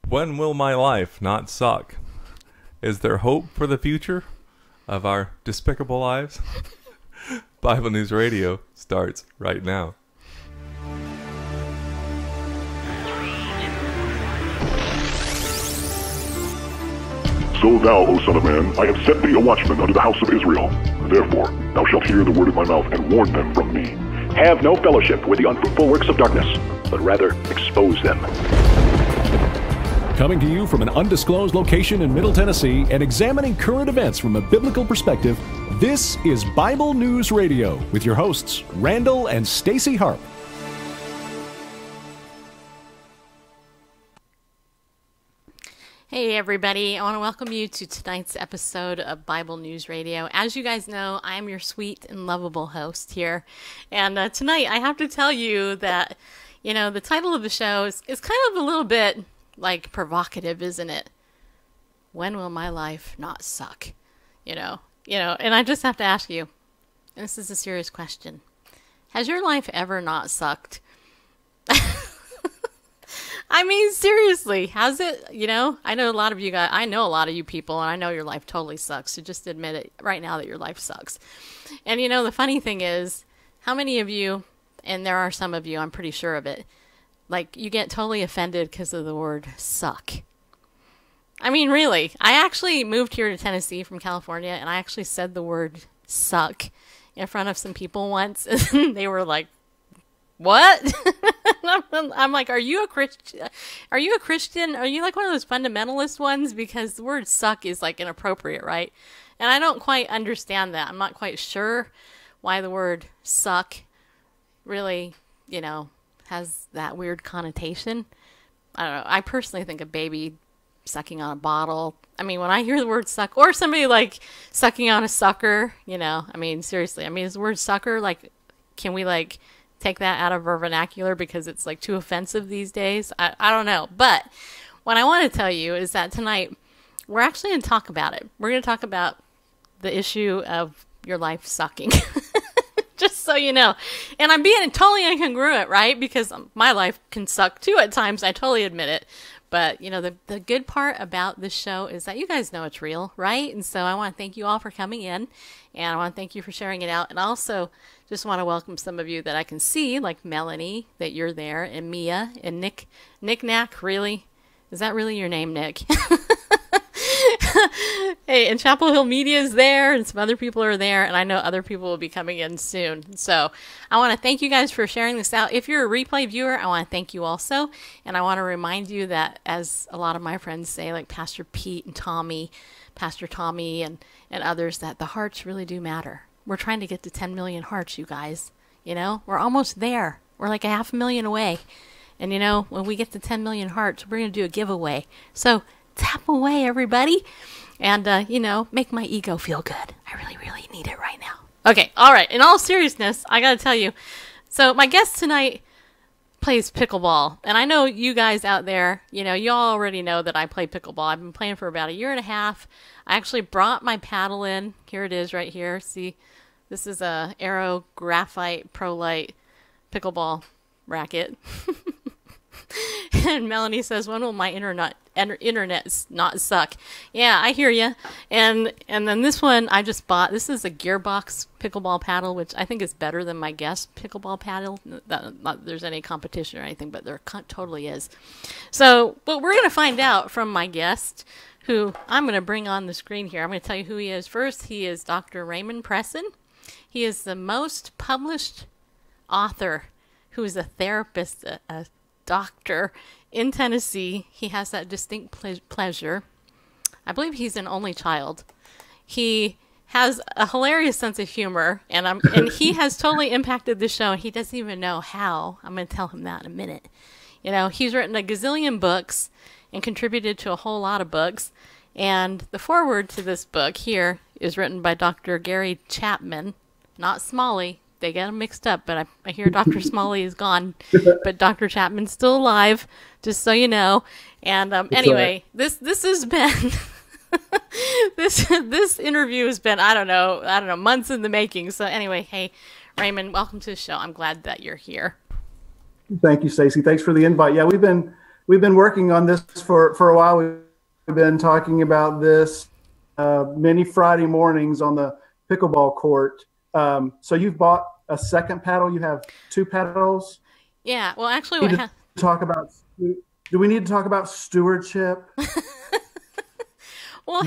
When will my life not suck? Is there hope for the future of our despicable lives? Bible News Radio starts right now. So thou, O son of man, I have set thee a watchman unto the house of Israel. Therefore thou shalt hear the word of my mouth, and warn them from me. Have no fellowship with the unfruitful works of darkness, but rather expose them. Coming to you from an undisclosed location in Middle Tennessee and examining current events from a biblical perspective, this is Bible News Radio with your hosts, Randall and Stacy Harp. Hey everybody, I want to welcome you to tonight's episode of Bible News Radio. As you guys know, I'm your sweet and lovable host here. And tonight I have to tell you that, the title of the show is kind of a little bit like provocative, isn't it? When will my life not suck? And I just have to ask you, and this is a serious question. Has your life ever not sucked? I mean, seriously, has it? I know a lot of you guys, I know a lot of you people, and I know your life totally sucks. So just admit it right now that your life sucks. And the funny thing is, how many of you, and there are some of you, I'm pretty sure of it, like you get totally offended because of the word suck. I mean, really, I actually moved here to Tennessee from California, and I actually said the word suck in front of some people once, and they were like, what? I'm like, are you a Christian? Are you a Christian? Are you like one of those fundamentalist ones? Because the word suck is like inappropriate, right? And I don't quite understand that. I'm not quite sure why the word suck really, has that weird connotation. I don't know. I personally think a baby sucking on a bottle. I mean, when I hear the word suck, or somebody like sucking on a sucker, seriously. Is the word sucker, like, can we like take that out of our vernacular because it's like too offensive these days? I don't know. But what I want to tell you is that tonight we're actually going to talk about it. We're going to talk about the issue of your life sucking. Just so you know. And I'm being totally incongruent, right? Because my life can suck too at times. I totally admit it. But, the good part about this show is that you guys know it's real, right? And so I want to thank you all for coming in. And I want to thank you for sharing it out. And also just want to welcome some of you that I can see, like Melanie, that you're there, and Mia, and Nick Knack, really? Is that really your name, Nick? Hey, and Chapel Hill Media is there, and some other people are there, and I know other people will be coming in soon. So I want to thank you guys for sharing this out. If you're a replay viewer, I want to thank you also. And I want to remind you that, as a lot of my friends say, like Pastor Pete and Tommy, Pastor Tommy and others, that the hearts really do matter. We're trying to get to 10 million hearts, you guys. We're almost there. We're like 500,000 away. And when we get to 10 million hearts, we're going to do a giveaway. So tap away, everybody. And, make my ego feel good. I really, really need it right now. Okay, all right. In all seriousness, I got to tell you. So my guest tonight plays pickleball. And I know you guys out there, you all already know that I play pickleball. I've been playing for about a year and a half. I actually brought my paddle in. Here it is right here. See, this is a Aero Graphite Pro Light pickleball racket. And Melanie says, when will my internet not suck? Yeah, I hear you. And then this one I just bought. This is a Gearbox pickleball paddle, which I think is better than my guest pickleball paddle. Not there's any competition or anything, but there totally is. So, but we're going to find out from my guest, who I'm going to bring on the screen here. I'm going to tell you who he is first. He is Dr. Ramon Presson. He is the most published author who is a therapist, a doctor in Tennessee. He has that distinct pleasure. I believe he's an only child. He has a hilarious sense of humor, and he has totally impacted the show, and he doesn't even know how. I'm going to tell him that in a minute. He's written a gazillion books and contributed to a whole lot of books. And the foreword to this book here is written by Dr. Gary Chapman, not Smalley. They get them mixed up, but I hear Dr. Smalley is gone, but Dr. Chapman's still alive, just so you know. And anyway, right. This has been this interview has been I don't know months in the making. So anyway, hey Ramon, welcome to the show. I'm glad that you're here. Thank you, Stacy. Thanks for the invite. Yeah, we've been we've been working on this for a while. We've been talking about this many Friday mornings on the pickleball court. So you've bought a second paddle. You have two paddles. Yeah. Well, actually, do we need to talk about stewardship? Well,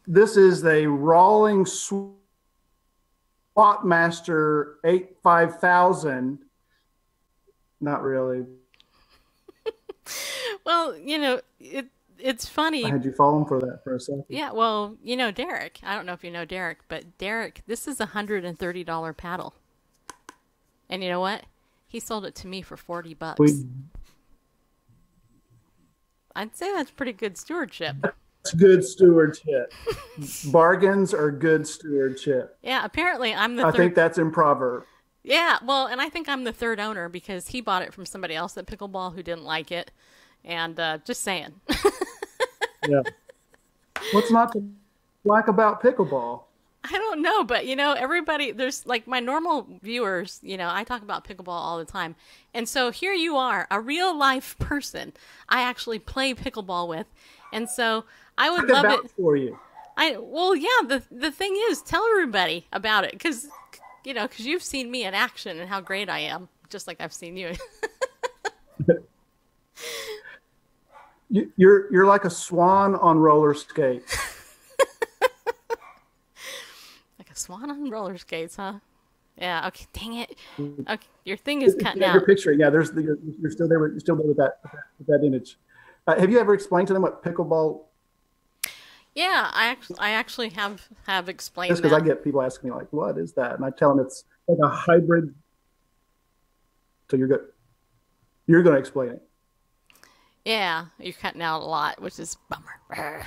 this is a Rawling Swapmaster 5000. Not really. Well, it's funny. I had you falling for that for a second. Yeah, well, Derek. I don't know if you know Derek, but Derek, this is a $130 paddle. And you know what? He sold it to me for $40. I'd say that's pretty good stewardship. That's good stewardship. Bargains are good stewardship. Yeah, apparently I'm the I think that's in proverb. Yeah, well, and I think I'm the third owner because he bought it from somebody else at Pickleball who didn't like it. And just saying. Yeah. What's not to like about pickleball? I don't know, but everybody, there's like my normal viewers, I talk about pickleball all the time. And so here you are, a real life person I actually play pickleball with. And so I would love it for you. Well, yeah, the thing is, tell everybody about it because you've seen me in action and how great I am, just like I've seen you. You're like a swan on roller skates. Like a swan on roller skates, huh? Yeah. Okay. Dang it. Okay, your thing is cutting out. Your picture, yeah. You're still there. You're still there with that image. Have you ever explained to them what pickleball? Yeah, I actually have explained. Just because I get people asking me like, "What is that?" and I tell them it's like a hybrid. So you're good. You're going to explain it. Yeah, you're cutting out a lot, which is bummer.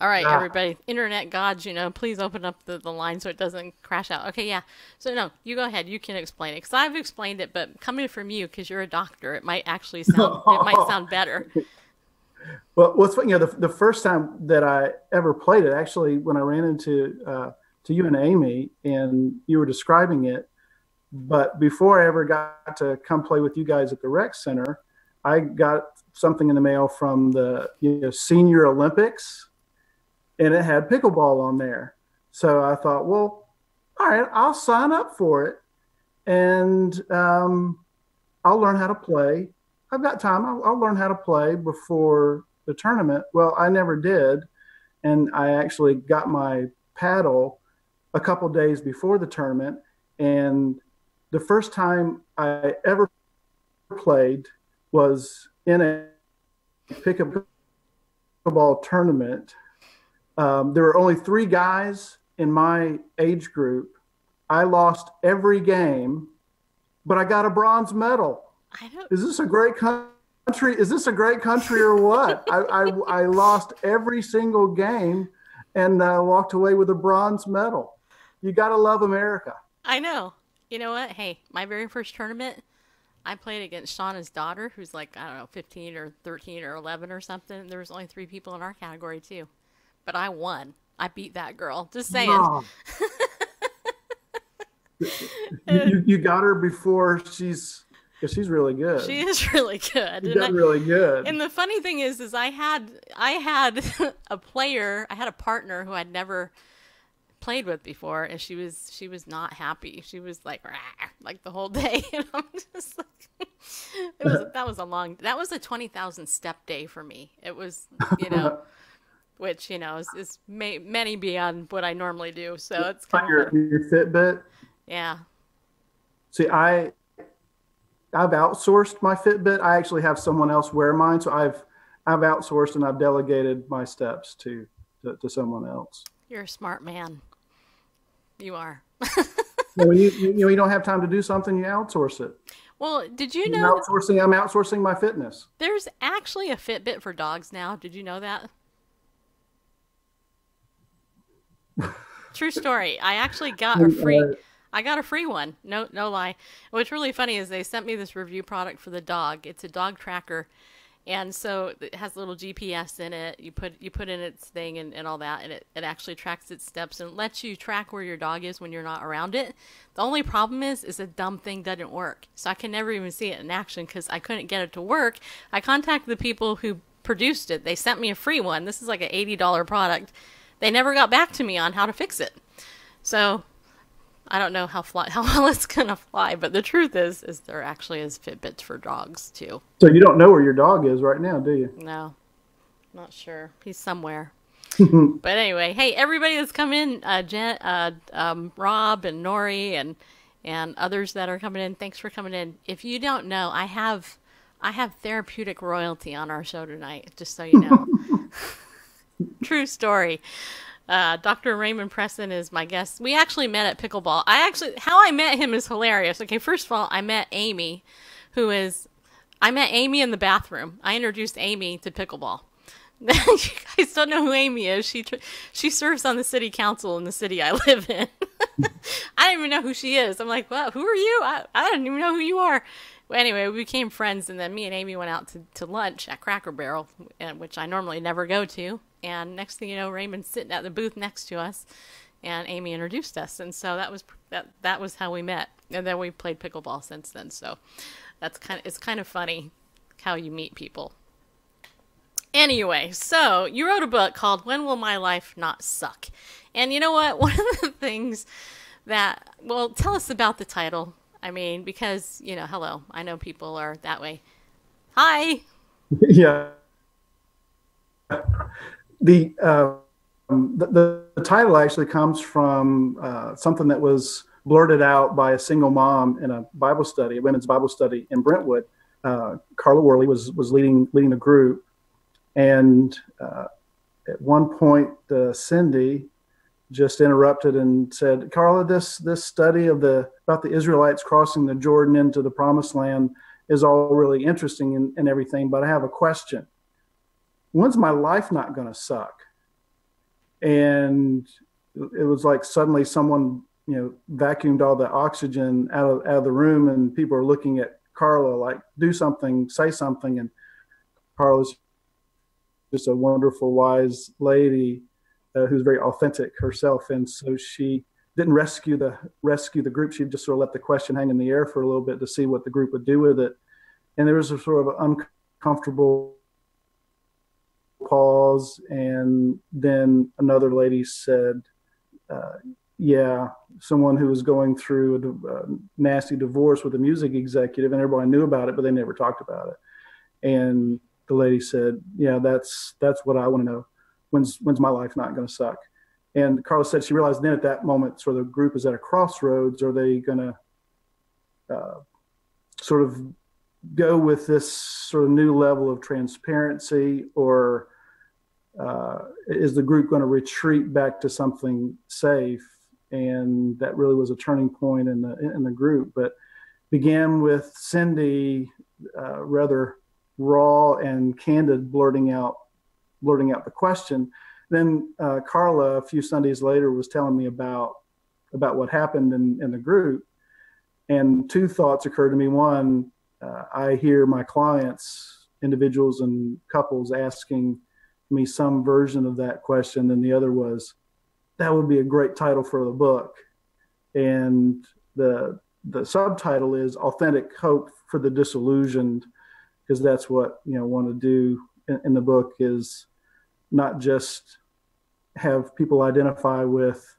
All right, everybody, internet gods, please open up the line so it doesn't crash out. Okay, yeah. So no, you go ahead. You can explain it because I've explained it, but coming from you because you're a doctor, it might actually sound better. Well, what's funny, the first time that I ever played it, actually, when I ran into to you and Amy, and you were describing it, but before I ever got to come play with you guys at the rec center, I got something in the mail from the Senior Olympics, and it had pickleball on there. So I thought, well, all right, I'll sign up for it, and I'll learn how to play. I've got time. I'll learn how to play before the tournament. Well, I never did, and I actually got my paddle a couple days before the tournament, and the first time I ever played was in a pickleball tournament. There were only 3 guys in my age group. I lost every game, but I got a bronze medal. Is this a great country? Is this a great country or what? I lost every single game and walked away with a bronze medal. You got to love America. I know. You know what? Hey, my very first tournament, I played against Shauna's daughter, who's like, I don't know, 15 or 13 or 11 or something. There was only 3 people in our category, too. But I won. I beat that girl. Just saying. Wow. you got her before she's really good. She is really good. Really good. And the funny thing is I had a player, I had a partner who I'd never played with before, and she was not happy. She was like the whole day, and I'm just like, that was a 20,000 step day for me. It was, which is many beyond what I normally do. So it's kind of your Fitbit. Yeah. See, I've outsourced my Fitbit. I actually have someone else wear mine, so I've outsourced and I've delegated my steps to someone else. You're a smart man. You are. When you don't have time to do something, you outsource it. Well, did you know? I'm outsourcing my fitness. There's actually a Fitbit for dogs now. Did you know that? True story. I actually got a free. I got a free one. No lie. What's really funny is they sent me this review product for the dog. It's a dog tracker, And so it has a little GPS in it. You put in its thing and all that, and it actually tracks its steps and lets you track where your dog is when you're not around it. The only problem is the dumb thing doesn't work. So I can never even see it in action because I couldn't get it to work. I contacted the people who produced it. They sent me a free one. This is like an $80 product. They never got back to me on how to fix it. So I don't know how well it's going to fly, but the truth is there actually is Fitbits for dogs too. So you don't know where your dog is right now, do you? No, not sure. He's somewhere. But anyway, hey, everybody that's come in, Jen, Rob and Nori and others that are coming in, thanks for coming in. If you don't know, I have therapeutic royalty on our show tonight, just so you know. True story. Dr. Ramon Presson is my guest. We actually met at pickleball. How I met him is hilarious. Okay, first of all, I met Amy in the bathroom. I introduced Amy to pickleball. You guys don't know who Amy is. She serves on the city council in the city I live in. I don't even know who she is. I'm like, well, who are you? I don't even know who you are. Well, anyway, we became friends, and then me and Amy went out to lunch at Cracker Barrel, which I normally never go to. And next thing you know, Raymond's sitting at the booth next to us, and Amy introduced us, and so that was how we met. And then we played pickleball since then. So it's kind of funny how you meet people. Anyway, so you wrote a book called "When Will My Life Not Suck?" And you know what? One of the things tell us about the title. I mean, because, hello, I know people are that way. Hi. Yeah. The title actually comes from something that was blurted out by a single mom in a Bible study, a women's Bible study in Brentwood. Carla Worley was leading the group, and at one point, Cindy just interrupted and said, "Carla, this study about the Israelites crossing the Jordan into the Promised Land is all really interesting and everything, but I have a question. When's my life not going to suck?" And it was like suddenly someone, vacuumed all the oxygen out of the room, and people are looking at Carla like, do something, say something. And Carla's just a wonderful, wise lady who's very authentic herself. And so she didn't rescue the group. She just sort of let the question hang in the air for a little bit to see what the group would do with it. And there was a sort of uncomfortable pause, and then another lady said, someone who was going through a nasty divorce with a music executive, and everybody knew about it, but they never talked about it. And the lady said, "Yeah, that's what I want to know. When's my life not going to suck?" And Carla said she realized then at that moment, sort of the group is at a crossroads. Are they going to sort of go with this sort of new level of transparency, or is the group going to retreat back to something safe? And that really was a turning point in the group. But began with Cindy rather raw and candid, blurting out the question. Then Carla, a few Sundays later, was telling me about what happened in the group. And two thoughts occurred to me. One, I hear my clients, individuals and couples, asking me some version of that question. And the other was, that would be a great title for the book. And the subtitle is Authentic Hope for the Disillusioned, because that's what I want to do in the book, is not just have people identify with,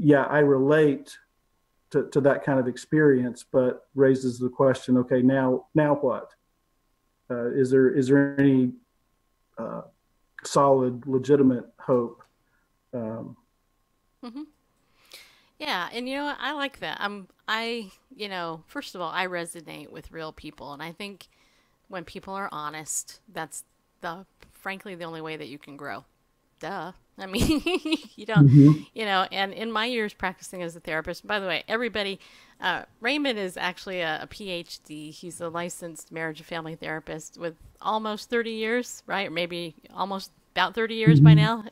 I relate to that kind of experience, but raises the question, okay, now what? Is there any solid, legitimate hope? Mm-hmm. Yeah, and I like that. First of all, I resonate with real people, and I think when people are honest, that's frankly the only way that you can grow. Duh. I mean, you don't, and in my years practicing as a therapist, by the way, everybody, Raymond is actually a PhD. He's a licensed marriage and family therapist with almost 30 years, right? Or maybe almost about 30 years by now.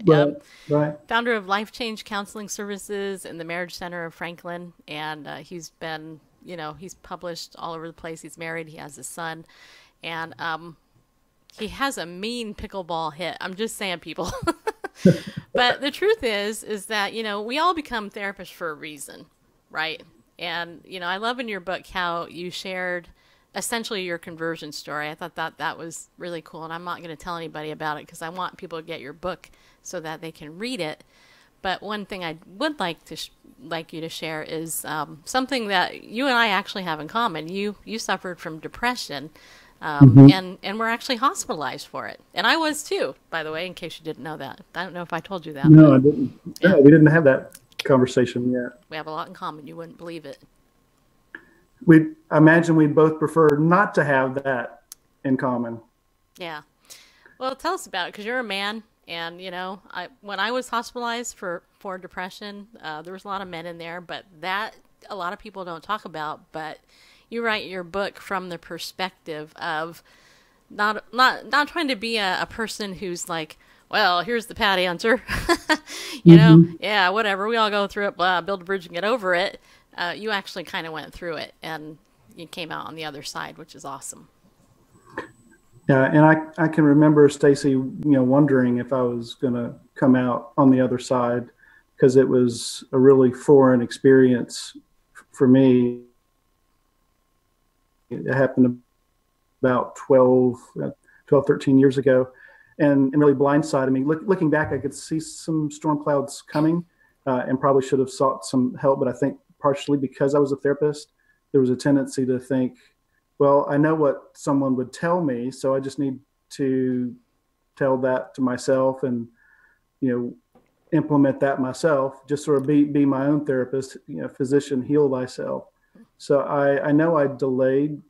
Right. Founder of Life Change Counseling Services and the Marriage Center of Franklin. And he's been, he's published all over the place. He's married. He has a son. And He has a mean pickleball hit. I'm just saying, people. But the truth is that, we all become therapists for a reason, right? And, I love in your book how you shared essentially your conversion story. I thought that was really cool. And I'm not going to tell anybody about it because I want people to get your book so that they can read it. But one thing I would like you to share is something that you and I actually have in common. You suffered from depression, and were actually hospitalized for it. And I was too, by the way, in case you didn't know that. I don't know if I told you that. No, I didn't. Yeah, we didn't have that conversation yet. We have a lot in common. You wouldn't believe it. I imagine we both prefer not to have that in common. Yeah. Well, tell us about it, because you're a man. And, when I was hospitalized for depression, there was a lot of men in there, but that a lot of people don't talk about. But you write your book from the perspective of not trying to be a person who's like, well, here's the pat answer. Yeah, whatever. We all go through it, blah, build a bridge and get over it. You actually kind of went through it, and you came out on the other side, which is awesome. Yeah, and I can remember Stacy, wondering if I was going to come out on the other side, because it was a really foreign experience for me. It happened about 13 years ago, and really blindsided me. Looking back, I could see some storm clouds coming, and probably should have sought some help. But I think partially because I was a therapist, there was a tendency to think, well, I know what someone would tell me, so I just need to tell that to myself and, implement that myself, just sort of be my own therapist, physician, heal thyself. So I know I delayed,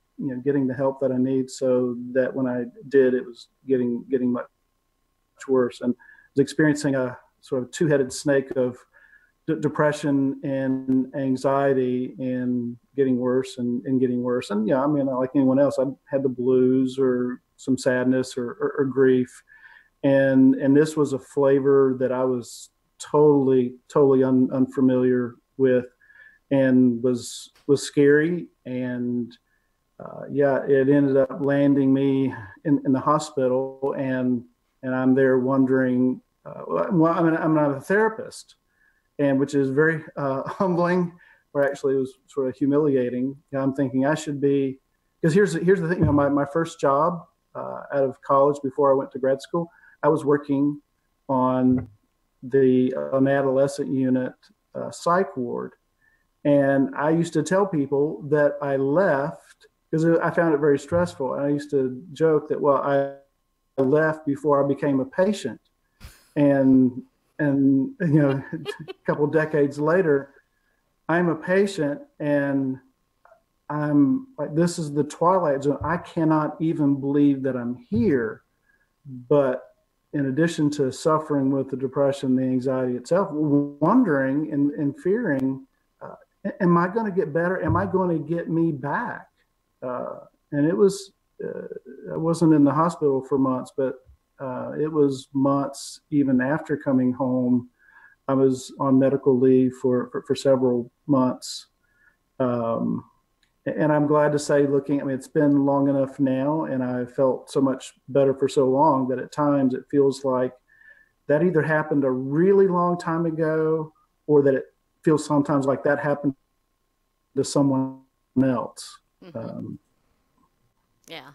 getting the help that I need, so that when I did, it was getting much worse, and was experiencing a sort of two-headed snake of depression and anxiety, and getting worse and getting worse. And like anyone else, I had the blues or some sadness or grief. And this was a flavor that I was totally unfamiliar with, and was scary. And it ended up landing me in the hospital, and I'm there wondering, I'm not a therapist, and which is very humbling, or actually it was sort of humiliating. I'm thinking I should be, because here's the thing. My first job out of college, before I went to grad school, I was working on an adolescent unit psych ward, and I used to tell people that I left because I found it very stressful. And I used to joke that, well, I left before I became a patient, and a couple of decades later, I'm a patient, and I'm like, this is the twilight zone. I cannot even believe that I'm here. But in addition to suffering with the depression, the anxiety itself, wondering and fearing, am I going to get better? Am I going to get me back? And it was, I wasn't in the hospital for months, but it was months even after coming home. I was on medical leave for several months. And I'm glad to say, it's been long enough now, and I felt so much better for so long, that at times it feels like that either happened a really long time ago, or that it feels sometimes like that happened to someone else. Mm-hmm. Yeah.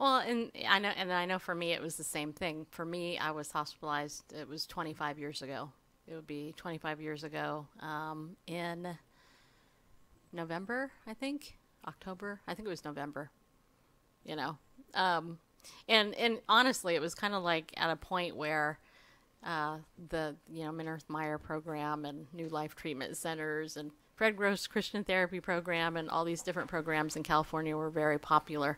Well, and I know for me, it was the same thing. For me, I was hospitalized. It was 25 years ago. It would be 25 years ago in November, I think. October. I think it was November. And honestly, it was kind of like at a point where the Minirth Meyer program and New Life Treatment Centers and Fred Gross Christian Therapy Program and all these different programs in California were very popular.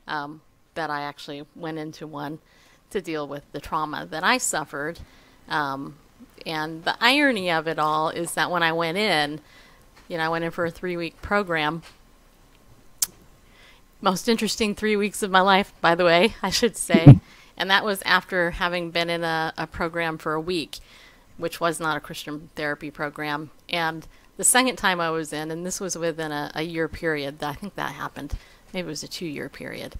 That I actually went into one to deal with the trauma that I suffered. And the irony of it all is that when I went in, I went in for a 3-week program. Most interesting 3 weeks of my life, by the way, I should say. And that was after having been in a program for a week, which was not a Christian therapy program. And the second time I was in, and this was within a year period, I think that happened. Maybe it was a 2-year period.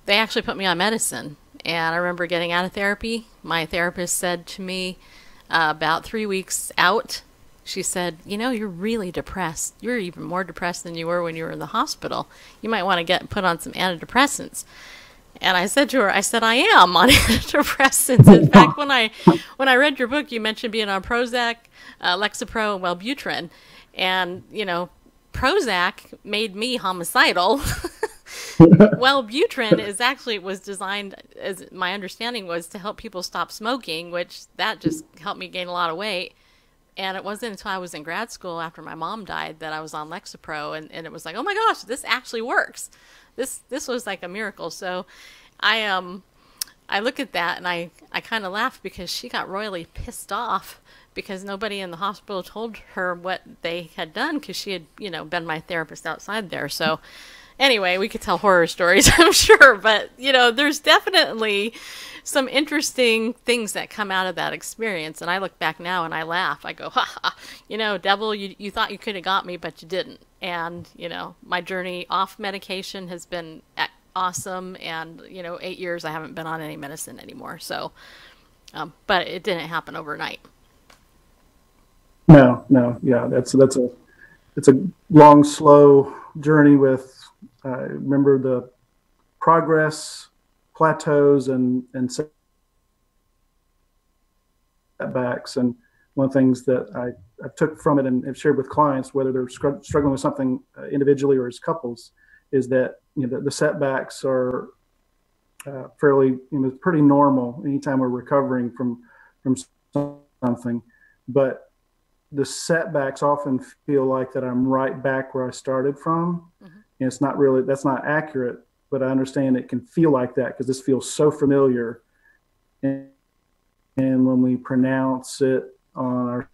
they actually put me on medicine. And I remember getting out of therapy. My therapist said to me about 3 weeks out, she said, you know, you're really depressed. You're even more depressed than you were when you were in the hospital. You might want to get put on some antidepressants. And I said to her, I said, I am on antidepressants. In fact, when I read your book, you mentioned being on Prozac, Lexapro, and Wellbutrin. And, you know, Prozac made me homicidal. Wellbutrin was designed, as my understanding was, to help people stop smoking, which that just helped me gain a lot of weight. And it wasn't until I was in grad school after my mom died that I was on Lexapro, and it was like, oh my gosh, this actually works. This was like a miracle. So I look at that and I kind of laugh because she got royally pissed off because nobody in the hospital told her what they had done because she had, you know, been my therapist outside there. So anyway, we could tell horror stories, I'm sure, but, you know, there's definitely some interesting things that come out of that experience. And I look back now and I laugh. I go, ha ha, you know, devil, you thought you could have got me, but you didn't. And, you know, my journey off medication has been awesome. And, you know, 8 years, I haven't been on any medicine anymore. So, but it didn't happen overnight. No, yeah, it's a long, slow journey with, remember the progress, plateaus, and setbacks. And one of the things that I took from it and have shared with clients, whether they're struggling with something individually or as couples, is that, you know, the setbacks are fairly, you know, pretty normal anytime we're recovering from something. But the setbacks often feel like that I'm right back where I started from. Mm-hmm. And it's not really, that's not accurate, but I understand it can feel like that because this feels so familiar. And when we pronounce it on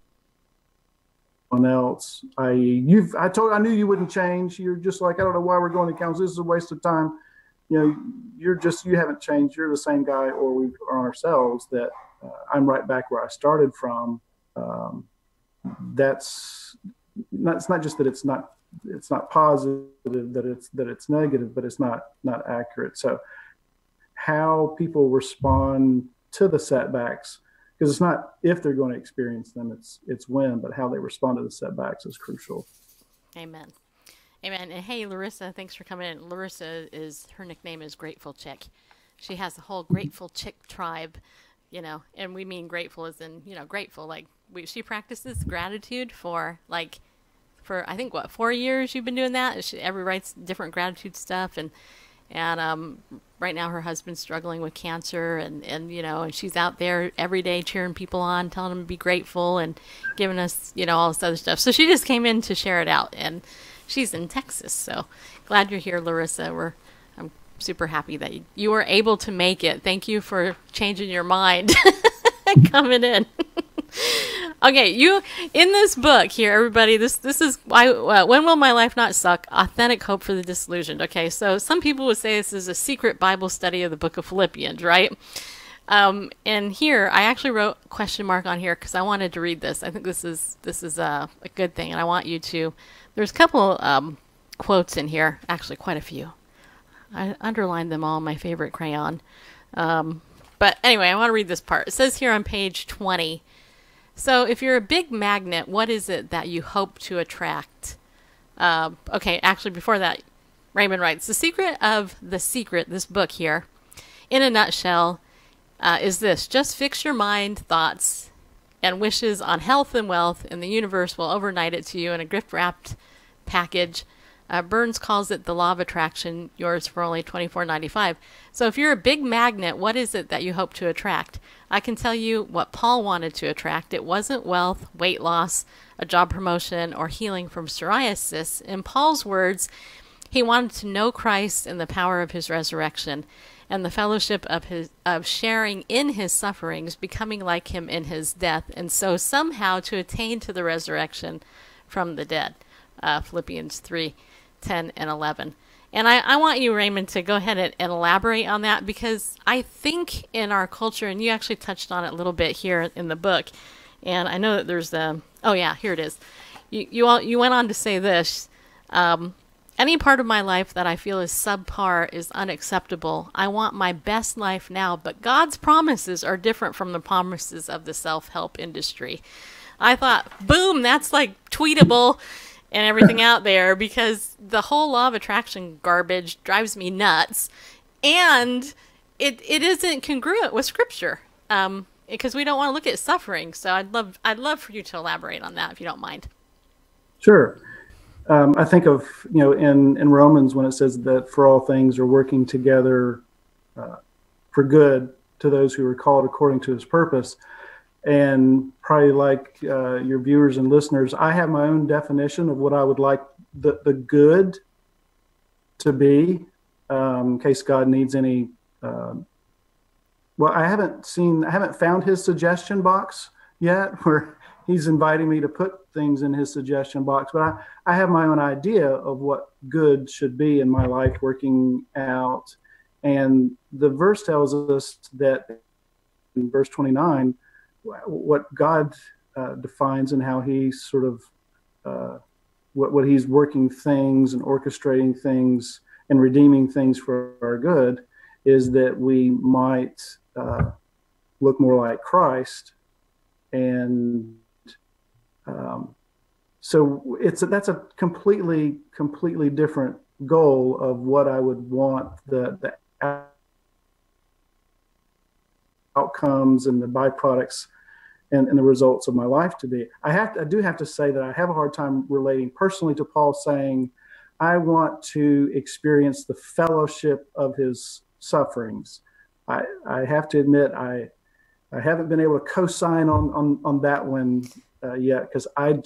someone else, I knew you wouldn't change. You're just like, I don't know why we're going to counsel. This is a waste of time. You know, you haven't changed. You're the same guy, or we are on ourselves that I'm right back where I started from. It's not just that it's not positive, that it's negative, but it's not accurate. So how people respond to the setbacks, because it's not if they're going to experience them, it's when, but how they respond to the setbacks is crucial. Amen. And hey, Larissa, thanks for coming in. Larissa, her nickname is Grateful Chick. She has a whole Grateful Chick tribe, you know, and we mean grateful as in, you know, grateful. Like she practices gratitude for I think 4 years you've been doing that. She writes different gratitude stuff, and right now her husband's struggling with cancer, and you know, and she's out there every day cheering people on, telling them to be grateful, and giving us, you know, all this other stuff. So she just came in to share it out, and she's in Texas. So glad you're here, Larissa. I'm super happy that you were able to make it. Thank you for changing your mind and coming in. Okay, in this book here, everybody, this is why. When will my life not suck? Authentic hope for the disillusioned. Okay, so some people would say this is a secret Bible study of the book of Philippians, right? And here I actually wrote a question mark on here because I wanted to read this. I think this is a good thing, and I want you to. There's a couple quotes in here, actually quite a few. I underlined them all in my favorite crayon. But anyway, I want to read this part. It says here on page 20. So if you're a big magnet, what is it that you hope to attract? Okay, actually before that, Raymond writes, the secret, this book here, in a nutshell, is this. Just fix your mind, thoughts, and wishes on health and wealth, and the universe will overnight it to you in a gift-wrapped package. Burns calls it the law of attraction, yours for only $24.95. So if you're a big magnet, what is it that you hope to attract? I can tell you what Paul wanted to attract. It wasn't wealth, weight loss, a job promotion, or healing from psoriasis. In Paul's words, he wanted to know Christ and the power of his resurrection and the fellowship of sharing in his sufferings, becoming like him in his death, and so somehow to attain to the resurrection from the dead. Philippians 3:10 and 11. And I want you, Raymond, to go ahead and elaborate on that, because I think in our culture, and you actually touched on it a little bit here in the book, and I know that there's here it is. You went on to say this. Any part of my life that I feel is subpar is unacceptable. I want my best life now, but God's promises are different from the promises of the self-help industry. I thought, boom, that's like tweetable and everything out there, because the whole law of attraction garbage drives me nuts. And it isn't congruent with Scripture, because we don't want to look at suffering. So I'd love for you to elaborate on that, if you don't mind. Sure. I think of, in Romans, when it says that for all things are working together for good to those who are called according to his purpose. And probably like your viewers and listeners, I have my own definition of what I would like the good to be, in case God needs any. Well, I haven't found his suggestion box yet where he's inviting me to put things in his suggestion box, but I have my own idea of what good should be in my life working out. And the verse tells us that in verse 29, what God defines and how he sort of, what he's working things and orchestrating things and redeeming things for our good, is that we might look more like Christ. And so that's a completely different goal of what I would want the outcomes and the byproducts and the results of my life to be. I do have to say that I have a hard time relating personally to Paul saying, I want to experience the fellowship of his sufferings. I have to admit, I haven't been able to co-sign on that one yet, because I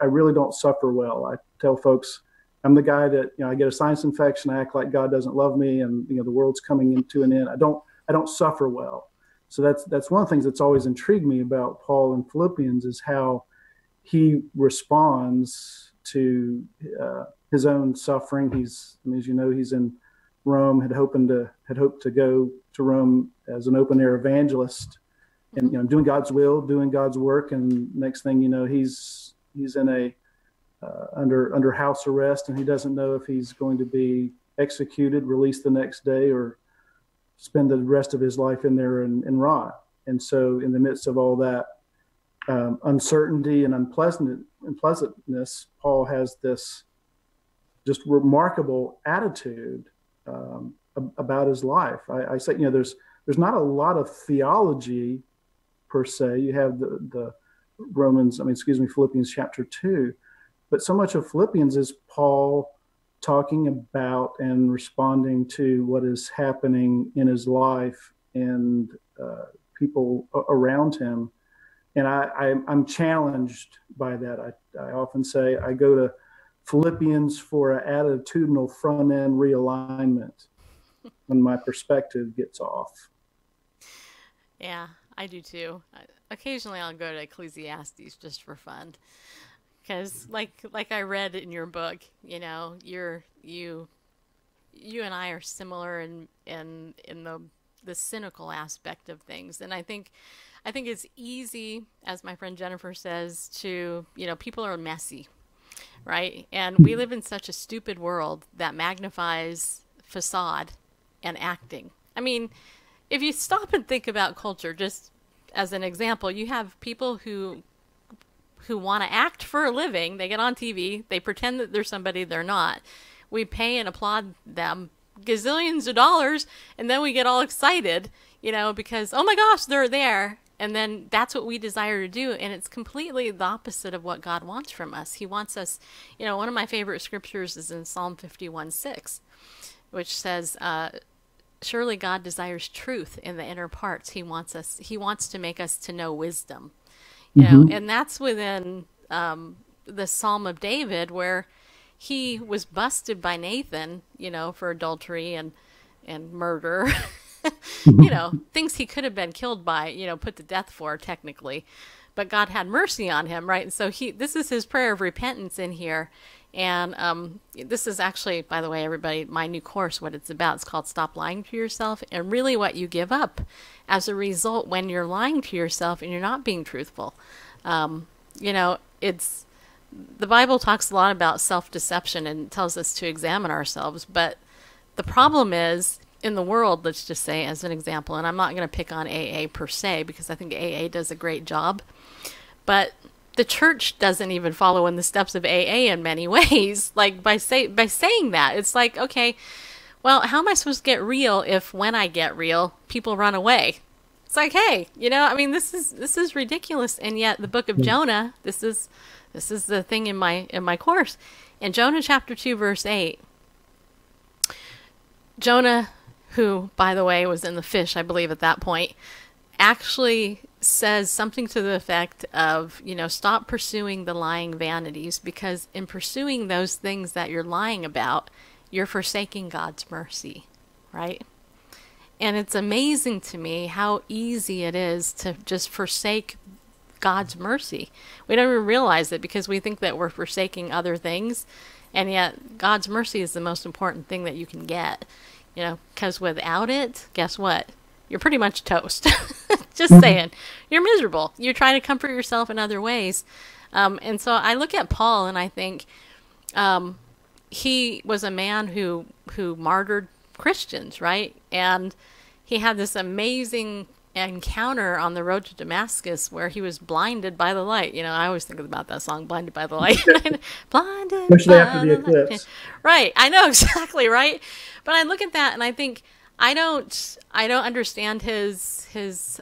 really don't suffer well. I tell folks I'm the guy that, I get a sinus infection, I act like God doesn't love me, and the world's coming into an end. I don't suffer well. So that's one of the things that's always intrigued me about Paul in Philippians, is how he responds to his own suffering. As you know, he's in Rome, had hoped to go to Rome as an open air evangelist, and doing God's will, doing God's work. And next thing you know, he's in a under house arrest, and he doesn't know if he's going to be executed, released the next day, or spend the rest of his life in there in rot. And so in the midst of all that uncertainty and unpleasantness, Paul has this just remarkable attitude about his life. I say, there's not a lot of theology per se. You have the Philippians chapter 2, but so much of Philippians is Paul talking about and responding to what is happening in his life and people around him. And I'm challenged by that. I often say I go to Philippians for an attitudinal front end realignment when my perspective gets off. Yeah, I do too. Occasionally I'll go to Ecclesiastes just for fun. Because like I read in your book, you and I are similar in the cynical aspect of things. And I think it's easy, as my friend Jennifer says, to, people are messy, right? And we live in such a stupid world that magnifies facade and acting. I mean, if you stop and think about culture, just as an example, you have people who want to act for a living. They get on TV, they pretend that they're somebody they're not. We pay and applaud them gazillions of dollars, and then we get all excited, because, oh my gosh, they're there. And then that's what we desire to do. And it's completely the opposite of what God wants from us. He wants us, one of my favorite scriptures is in Psalm 51:6, which says, surely God desires truth in the inner parts. He wants to make us to know wisdom. And that's within the Psalm of David, where he was busted by Nathan, for adultery and murder, things he could have been killed by, put to death for technically, but God had mercy on him, right? And so this is his prayer of repentance in here. And this is actually, by the way, everybody, my new course, what it's about. It's called Stop Lying to Yourself, and really what you give up as a result when you're lying to yourself and you're not being truthful. It's the Bible talks a lot about self-deception and tells us to examine ourselves, but the problem is, in the world, let's just say as an example, and I'm not going to pick on AA per se because I think AA does a great job, but the church doesn't even follow in the steps of AA in many ways. Like by saying that, it's like, okay, well, how am I supposed to get real if when I get real, people run away? It's like, hey, I mean, this is ridiculous. And yet the book of Jonah, this is the thing in my course. In Jonah chapter 2, verse 8, Jonah, who, by the way, was in the fish, I believe at that point, actually says something to the effect of, stop pursuing the lying vanities, because in pursuing those things that you're lying about, you're forsaking God's mercy, right? And it's amazing to me how easy it is to just forsake God's mercy. We don't even realize it because we think that we're forsaking other things, and yet God's mercy is the most important thing that you can get, because without it, guess what? You're pretty much toast. Just saying. You're miserable. You're trying to comfort yourself in other ways. And so I look at Paul and I think he was a man who martyred Christians, right? And he had this amazing encounter on the road to Damascus where he was blinded by the light. I always think about that song, Blinded by the Light. Blinded Especially by after the eclipse. Right. I know exactly, right? But I look at that and I think I don't understand his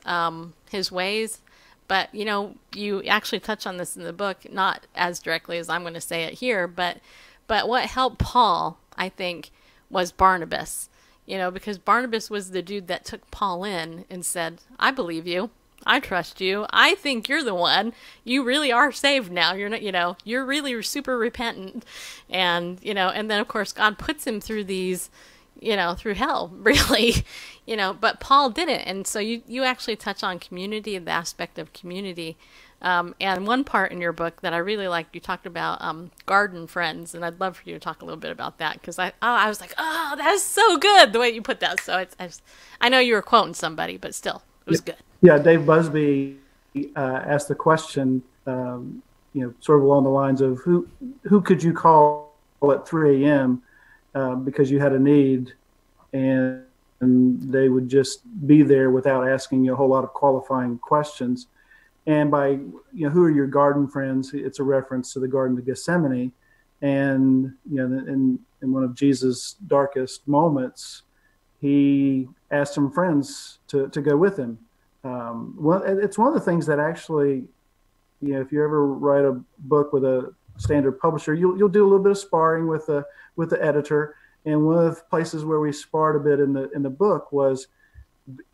ways, but you actually touch on this in the book, not as directly as I'm going to say it here, but what helped Paul, I think, was Barnabas. Because Barnabas was the dude that took Paul in and said, I believe you. I trust you. I think you're the one. You really are saved now. You're not, you're really super repentant. And, and then of course God puts him through these, through hell, really, but Paul didn't. And so you actually touch on community and the aspect of community. And one part in your book that I really liked, you talked about garden friends, and I'd love for you to talk a little bit about that, because I was like, oh, that's so good the way you put that. So I know you were quoting somebody, but still, it was good. Yeah, Dave Busby asked the question, sort of along the lines of who could you call at 3 a.m. Because you had a need, and they would just be there without asking you a whole lot of qualifying questions. And by, who are your garden friends? It's a reference to the Garden of Gethsemane. And, in one of Jesus' darkest moments, he asked some friends to go with him. Well, it's one of the things that actually, if you ever write a book with a standard publisher, you'll do a little bit of sparring with the editor. And one of the places where we sparred a bit in the book was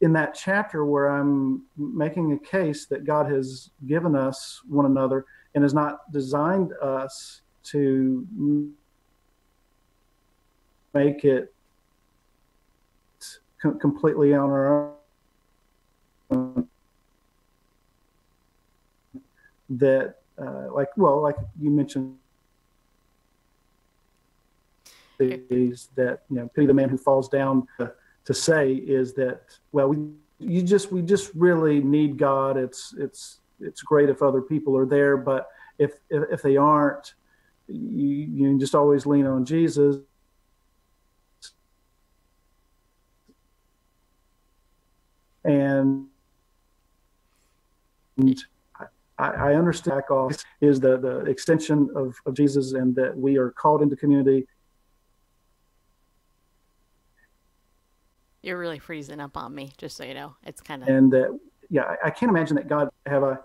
in that chapter where I'm making a case that God has given us one another and has not designed us to make it completely on our own. That, like you mentioned, is that pity the man who falls down. To say is that, well, we just really need God. It's great if other people are there, but if they aren't, you just always lean on Jesus. And I understand is the extension of Jesus, and that we are called into community. You're really freezing up on me, just so you know. It's kind of... And that, I can't imagine that God have a...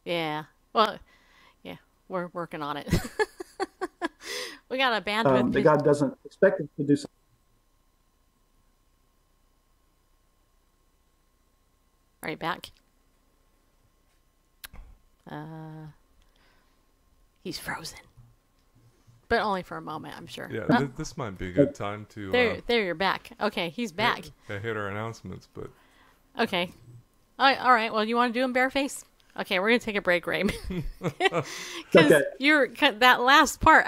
Yeah. Well, yeah, we're working on it. We got a bandwidth. That God doesn't expect us to do something. Are you back? He's frozen. But only for a moment, I'm sure. Yeah, this might be a good time to... There, you're back. Okay, he's back. Hit our announcements, but... Okay. All right, well, you want to do them bareface? Okay, we're going to take a break, Ray. Because that last part,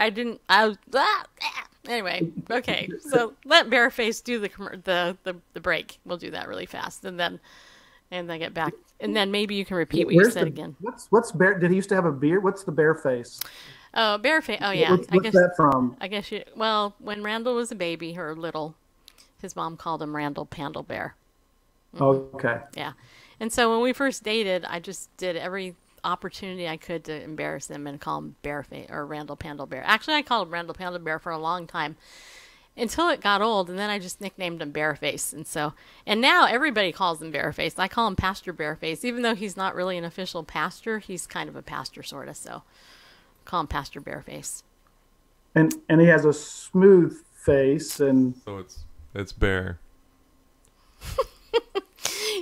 anyway, okay. So let Bareface do the break. We'll do that really fast, and then get back. And then maybe you can repeat what you said again. What's Bear? Did he used to have a beard? What's the Bareface? Oh, Bareface. Oh, yeah. What's that from? I guess well, when Randall was a baby, or little, his mom called him Randall Pandle Bear. Okay. Yeah. And so when we first dated, I just did every opportunity I could to embarrass him and call him Bareface or Randall Pandle Bear. Actually, I called him Randall Pandle Bear for a long time until it got old, and then I just nicknamed him Bareface. And now everybody calls him Bareface. I call him Pastor Bareface, even though he's not really an official pastor. He's kind of a pastor, sort of. So call him Pastor Bareface. And he has a smooth face, and So it's Bear.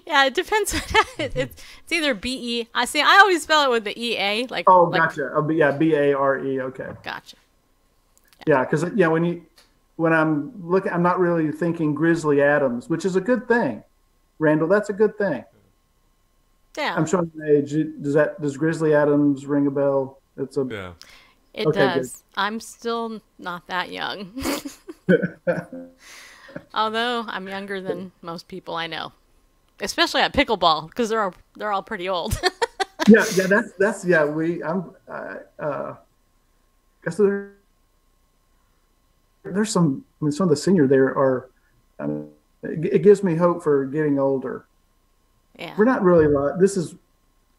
Yeah, it depends. It's either B-E. I see. I always spell it with the E-A. Like, gotcha. B-A-R-E. Okay. Gotcha. Yeah, because when I'm looking, I'm not really thinking Grizzly Adams, which is a good thing. Randall, that's a good thing. Yeah. I'm showing my age. Does Grizzly Adams ring a bell? Yeah. It Okay, does. good. I'm still not that young. Although I'm younger than most people I know. Especially at pickleball, because they're all pretty old. Yeah, that's guess there's some. I mean, some of the senior there are. It gives me hope for getting older. Yeah. We're not really. This is.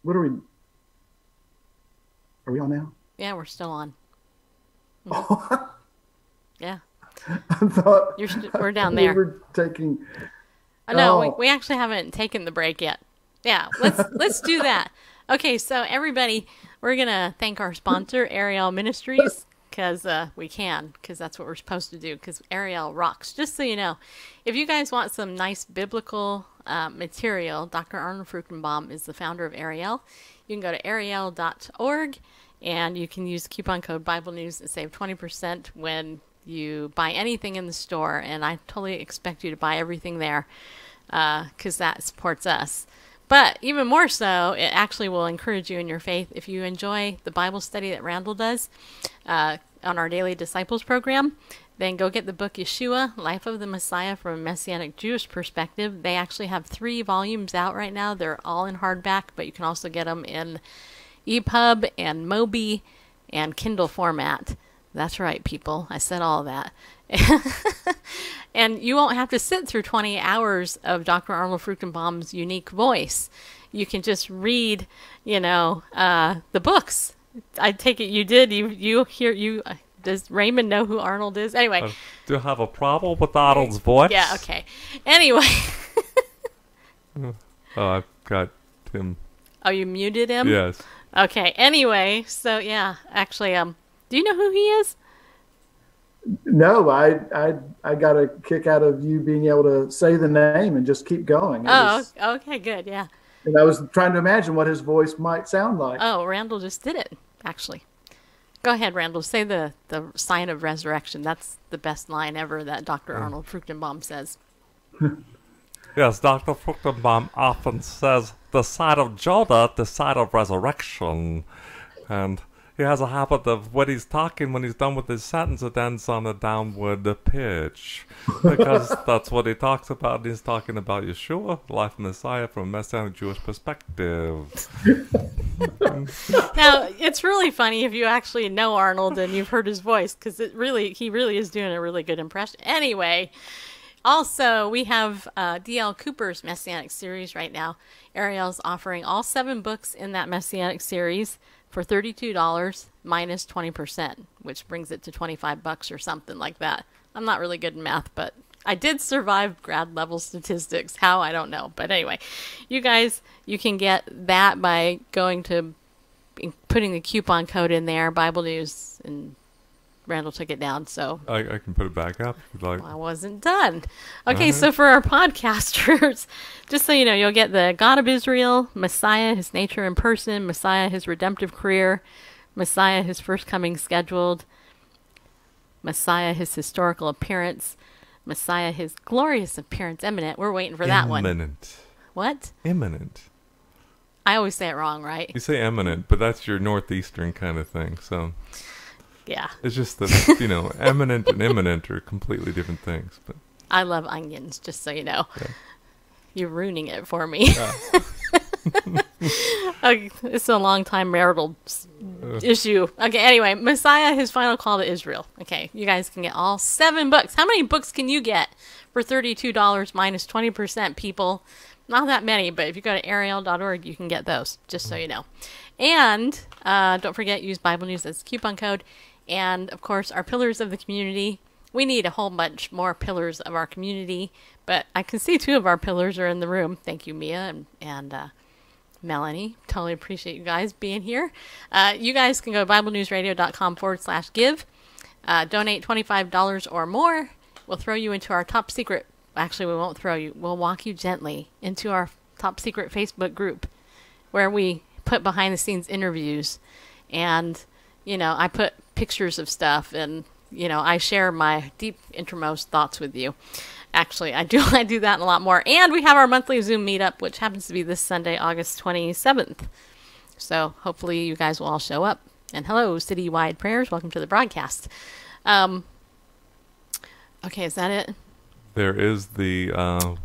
What are we? Are we on now? Yeah, we're still on. Oh, Yeah. I thought We're down we there. were taking. No, Oh. we actually haven't taken the break yet. Yeah, let's do that. Okay, so everybody, we're gonna thank our sponsor, Ariel Ministries, because that's what we're supposed to do. Because Ariel rocks. Just so you know, if you guys want some nice biblical material, Dr. Arnold Fruchtenbaum is the founder of Ariel. You can go to ariel.org, and you can use the coupon code Bible News and save 20% when you buy anything in the store. And I totally expect you to buy everything there because that supports us. But even more so, it actually will encourage you in your faith. If you enjoy the Bible study that Randall does on our Daily Disciples program, then go get the book Yeshua, Life of the Messiah from a Messianic Jewish Perspective. They actually have 3 volumes out right now. They're all in hardback, but you can also get them in EPUB and Mobi and Kindle format. That's right, people. I said all that. And you won't have to sit through 20 hours of Dr. Arnold Fruchtenbaum's unique voice. You can just read, the books. I take it you did. Does Raymond know who Arnold is? Anyway. Do you have a problem with Arnold's voice? Yeah, okay. Anyway. Oh, I've got him. Oh, you muted him? Yes. Okay. Anyway, so yeah, actually, do you know who he is? No, I got a kick out of you being able to say the name and just keep going. Okay, good, yeah. And I was trying to imagine what his voice might sound like. Oh, Randall just did it, actually. Go ahead, Randall. Say the sign of resurrection. That's the best line ever that Dr. Arnold Fruchtenbaum says. Yes, Dr. Fruchtenbaum often says the side of Jonah, the side of resurrection. And he has a habit of when he's talking, when he's done with his sentence, it ends on a downward pitch. Because that's what he talks about. He's talking about Yeshua, life of Messiah from a Messianic Jewish perspective. Now, it's really funny if you actually know Arnold and you've heard his voice, because he really is doing a really good impression. Anyway, also, we have D.L. Cooper's Messianic series right now. Ariel's offering all 7 books in that Messianic series for $32 minus 20%, which brings it to $25 or something like that. I'm not really good in math, but I did survive grad level statistics. How, I don't know. But anyway, you guys, you can get that by putting the coupon code in there, Bible News, and Randall took it down, so I can put it back up if you'd like. I wasn't done. Okay, so for our podcasters, just so you know, you'll get the God of Israel, Messiah, his nature and person, Messiah, his redemptive career, Messiah, his first coming scheduled, Messiah, his historical appearance, Messiah, his glorious appearance, imminent. We're waiting for that one. Imminent. What? Imminent. I always say it wrong, right? You say eminent, but that's your northeastern kind of thing, so... Yeah. It's just that, eminent and imminent are completely different things. But I love onions, just so you know. Yeah. You're ruining it for me. Yeah. Okay, it's a long-time marital issue. Okay, anyway, Messiah, his final call to Israel. Okay, you guys can get all 7 books. How many books can you get for $32 minus 20%, people? Not that many, but if you go to ariel.org, you can get those, just so you know. And don't forget, use Bible News as a coupon code. And, of course, our pillars of the community. We need a whole bunch more pillars of our community, but I can see 2 of our pillars are in the room. Thank you, Mia and Melanie. Totally appreciate you guys being here. You guys can go to BibleNewsRadio.com/give. Donate $25 or more. We'll throw you into our top secret. Actually, we won't throw you. We'll walk you gently into our top secret Facebook group where we put behind the scenes interviews. And, you know, I put pictures of stuff and, you know, I share my deep innermost thoughts with you. Actually, I do that and a lot more. And we have our monthly Zoom meetup, which happens to be this Sunday, August 27th. So hopefully you guys will all show up. And hello, citywide prayers. Welcome to the broadcast. Okay, is that it? There is the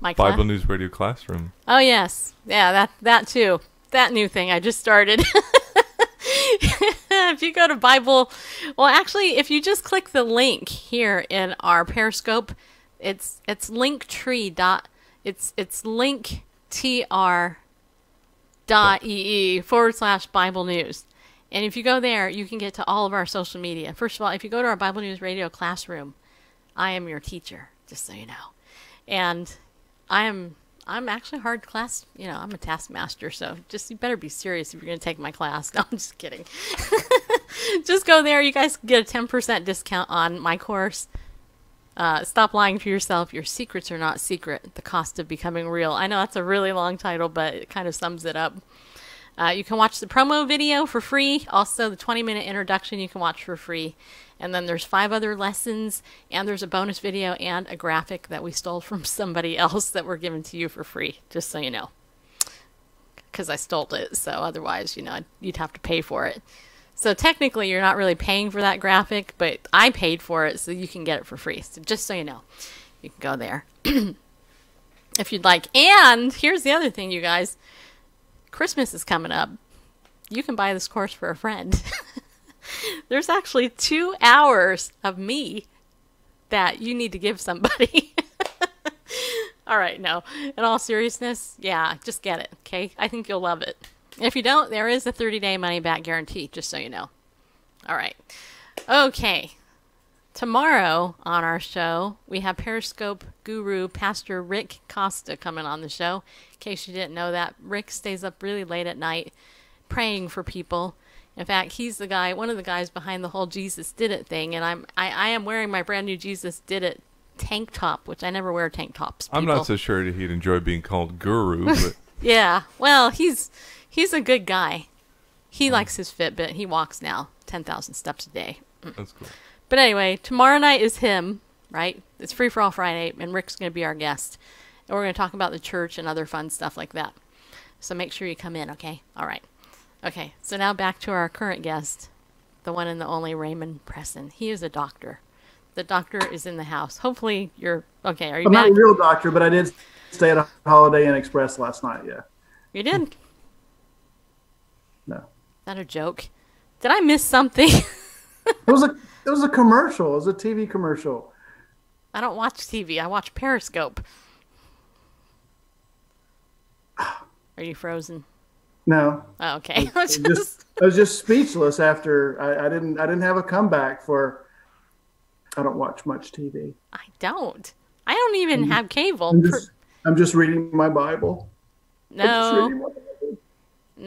My Bible News Radio Classroom. Oh, yes. Yeah, that too. That new thing I just started. If you go to Bible... Well, actually, if you just click the link here in our Periscope... It's linktree. It's linktr.ee/Bible News. And if you go there, you can get to all of our social media. First of all, if you go to our Bible News Radio classroom, I am your teacher, just so you know. And I'm actually hard class, you know, I'm a taskmaster, so just you better be serious if you're going to take my class. No, I'm just kidding. Just go there. You guys get a 10% discount on my course. Stop lying to yourself. Your secrets are not secret. The cost of becoming real. I know that's a really long title, but it kind of sums it up. You can watch the promo video for free. Also, the 20-minute introduction you can watch for free. And then there's 5 other lessons, and there's a bonus video and a graphic that we stole from somebody else that were given to you for free, just so you know. Because I stole it, so otherwise, you know, you'd have to pay for it. So technically, you're not really paying for that graphic, but I paid for it, so you can get it for free. So just so you know, you can go there if you'd like. And here's the other thing, you guys. Christmas is coming up. You can buy this course for a friend. There's actually 2 hours of me that you need to give somebody. All right, no. In all seriousness, yeah, just get it, okay? I think you'll love it. If you don't, there is a 30-day money-back guarantee, just so you know. All right. Okay. Tomorrow on our show, we have Periscope guru Pastor Rick Costa coming on the show. In case you didn't know that, Rick stays up really late at night praying for people. In fact, he's the guy, one of the guys behind the whole Jesus Did It thing, and I am wearing my brand new Jesus Did It tank top, which I never wear tank tops. People. I'm not so sure that he'd enjoy being called guru, but yeah. Well, he's a good guy. He likes his Fitbit. He walks now 10,000 steps a day. That's cool. But anyway, tomorrow night is him, right? It's Free for All Friday, and Rick's going to be our guest. And we're going to talk about the church and other fun stuff like that. So make sure you come in, okay? All right. Okay, so now back to our current guest, the one and the only Ramon Presson. He is a doctor. The doctor is in the house. Hopefully you're... Okay, are you I'm back? not a real doctor, but I did stay at a Holiday Inn Express last night, yeah. You did? No. Is that a joke? Did I miss something? It was a commercial. It was a TV commercial. I don't watch TV. I watch Periscope. Are you frozen? No. Oh, okay. I was just speechless after I didn't have a comeback for. I don't watch much TV. I don't even have cable. I'm just reading my Bible. No,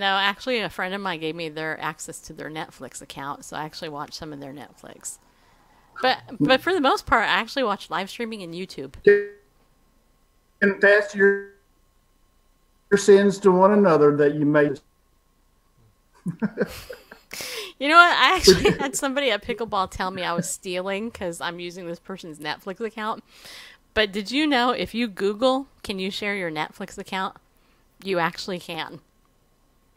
actually, a friend of mine gave me their access to their Netflix account, so I actually watched some of their Netflix. But for the most part, I actually watch live streaming in YouTube. Confess your sins to one another that you made. You know what? I actually had somebody at Pickleball tell me I was stealing because I'm using this person's Netflix account. But did you know if you Google, can you share your Netflix account? You actually can.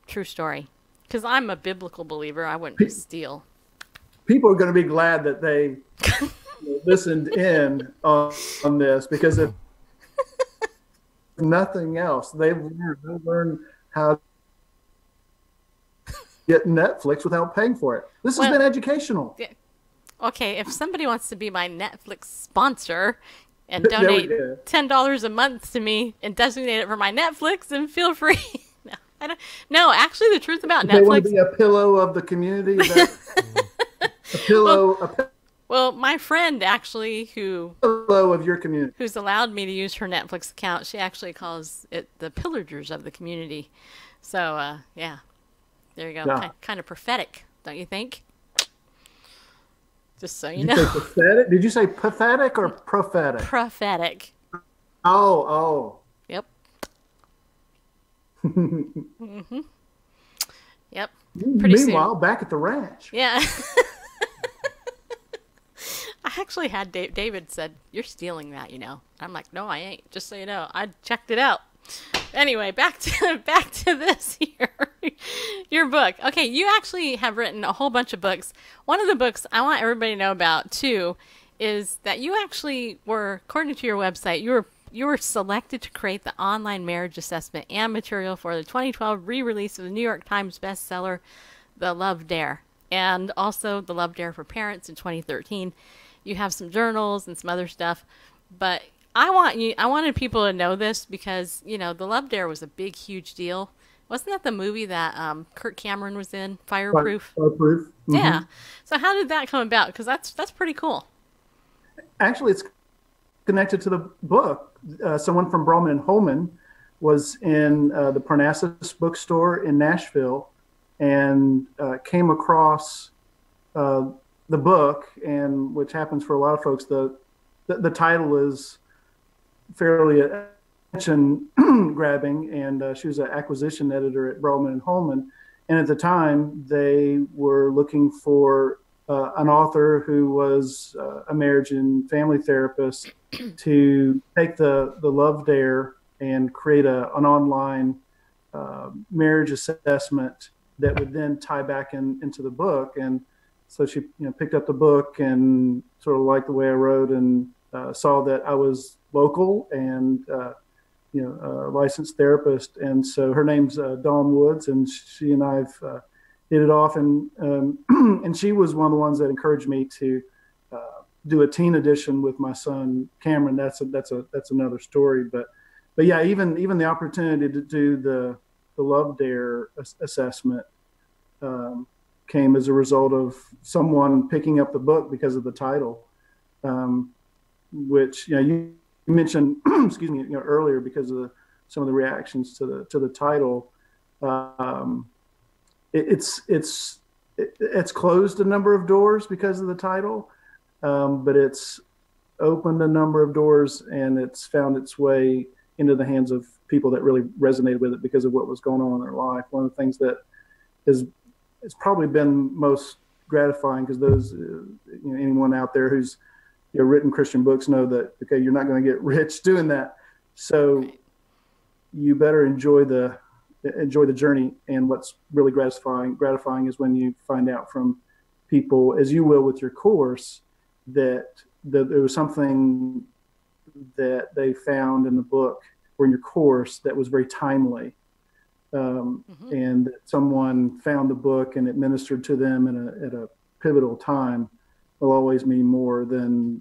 True story. Because I'm a biblical believer. I wouldn't steal. People are going to be glad that they listened in on this, because if nothing else, they'll learn how get Netflix without paying for it. This has been educational. Yeah. Okay, if somebody wants to be my Netflix sponsor and donate $10 a month to me and designate it for my Netflix, then feel free. No, I don't. No, actually, the truth about Netflix. They want to be a pillow of the community. A pillow. Well, my friend actually, pillow of your community, who's allowed me to use her Netflix account, she actually calls it the pillagers of the community. So, yeah, there you go. Yeah. Kind of prophetic, don't you think? Just so you know. Pathetic? Did you say pathetic or prophetic? Prophetic. Oh. Yep. Mm-hmm. Yep. Meanwhile, back at the ranch. Yeah. I actually had David said, "You're stealing that, you know." I'm like, "No, I ain't. Just so you know, I checked it out." Anyway, back to this here. Your book. Okay, you actually have written a whole bunch of books. One of the books I want everybody to know about too is that you actually were, according to your website, you were selected to create the online marriage assessment and material for the 2012 re-release of the New York Times bestseller, The Love Dare, and also The Love Dare for Parents in 2013. You have some journals and some other stuff, but I wanted people to know this because, you know, The Love Dare was a big, huge deal. Wasn't that the movie that Kirk Cameron was in, Fireproof? Fireproof. Mm-hmm. Yeah. So how did that come about? Because that's pretty cool. Actually, it's connected to the book. Someone from Broman and Holman was in the Parnassus bookstore in Nashville and came across the book, and which happens for a lot of folks. The title is fairly attention grabbing, and she was an acquisition editor at Broman and Holman, and at the time they were looking for an author who was a marriage and family therapist to take the Love Dare and create an online marriage assessment that would then tie back into the book. And so she picked up the book and sort of liked the way I wrote, and saw that I was local and a licensed therapist. And so her name's Dawn Woods, and she and I've hit it off. And and she was one of the ones that encouraged me to do a teen edition with my son Cameron. That's another story. But yeah, even the opportunity to do the Love Dare assessment came as a result of someone picking up the book because of the title, which you mentioned excuse me earlier, because of some of the reactions to the title. It's closed a number of doors because of the title, but it's opened a number of doors, and it's found its way into the hands of people that really resonated with it because of what was going on in their life. One of the things that it's probably been most gratifying, because those anyone out there who's written Christian books know that, okay, you're not going to get rich doing that, so you better enjoy the journey. And what's really gratifying is when you find out from people, as you will with your course, that there was something that they found in the book or in your course that was very timely. And that someone found the book and it ministered to them at a pivotal time will always mean more than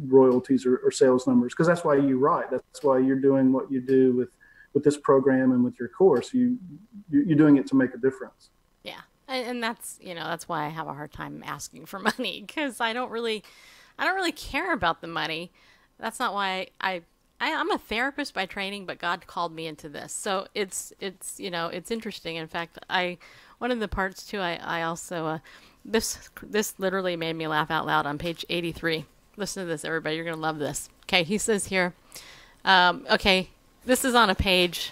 royalties or sales numbers, because that's why you write. That's why you're doing what you do with this program and with your course. You're doing it to make a difference. Yeah, and that's that's why I have a hard time asking for money, because I don't really care about the money. That's not why I'm a therapist by training, but God called me into this. So it's interesting. In fact, one of the parts too, I also, this literally made me laugh out loud on page 83. Listen to this, everybody. You're going to love this. Okay. He says here, this is on a page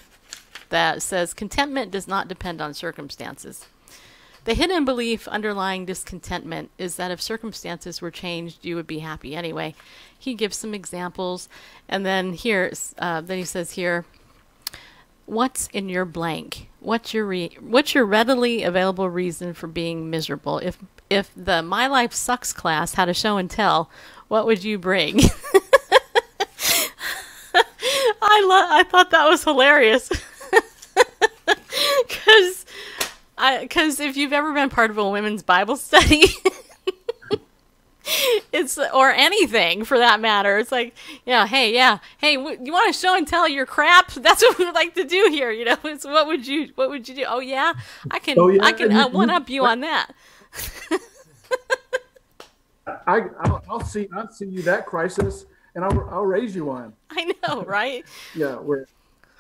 that says contentment does not depend on circumstances. The hidden belief underlying discontentment is that if circumstances were changed, you would be happy anyway. He gives some examples, and then then he says here, what's in your blank? What's your readily available reason for being miserable? If the My Life Sucks class had a show and tell, what would you bring? I thought that was hilarious, because Because if you've ever been part of a women's Bible study, or anything for that matter, it's like, hey, you want to show and tell your crap? That's what we would like to do here. It's what would you do? Oh yeah, I can one up you on that. I'll see you that crisis, and I'll raise you one. I know, right? Yeah,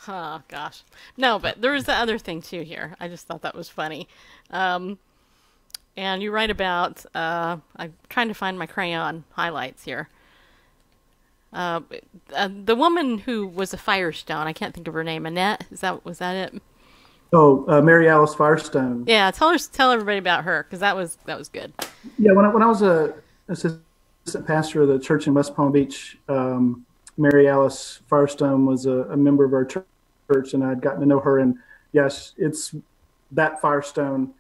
oh gosh, no, but there was the other thing too here. I just thought that was funny. And you write about, I'm trying to find my crayon highlights here. The woman who was a Firestone, I can't think of her name. Annette, was that it? Oh, Mary Alice Firestone. Yeah, tell everybody about her, because that was good. Yeah, when I was a assistant pastor of the church in West Palm Beach, Mary Alice Firestone was a member of our church, and I'd gotten to know her. And yes, it's that Firestone.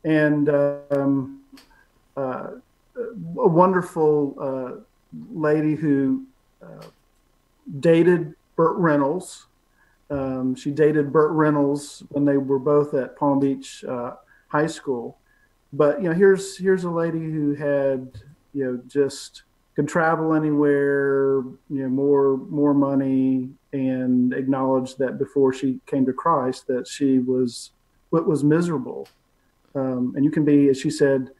And a wonderful lady who dated Burt Reynolds. She dated Burt Reynolds when they were both at Palm Beach High School. But here's a lady who had just could travel anywhere, more money, and acknowledged that before she came to Christ that she was miserable. And you can be, as she said,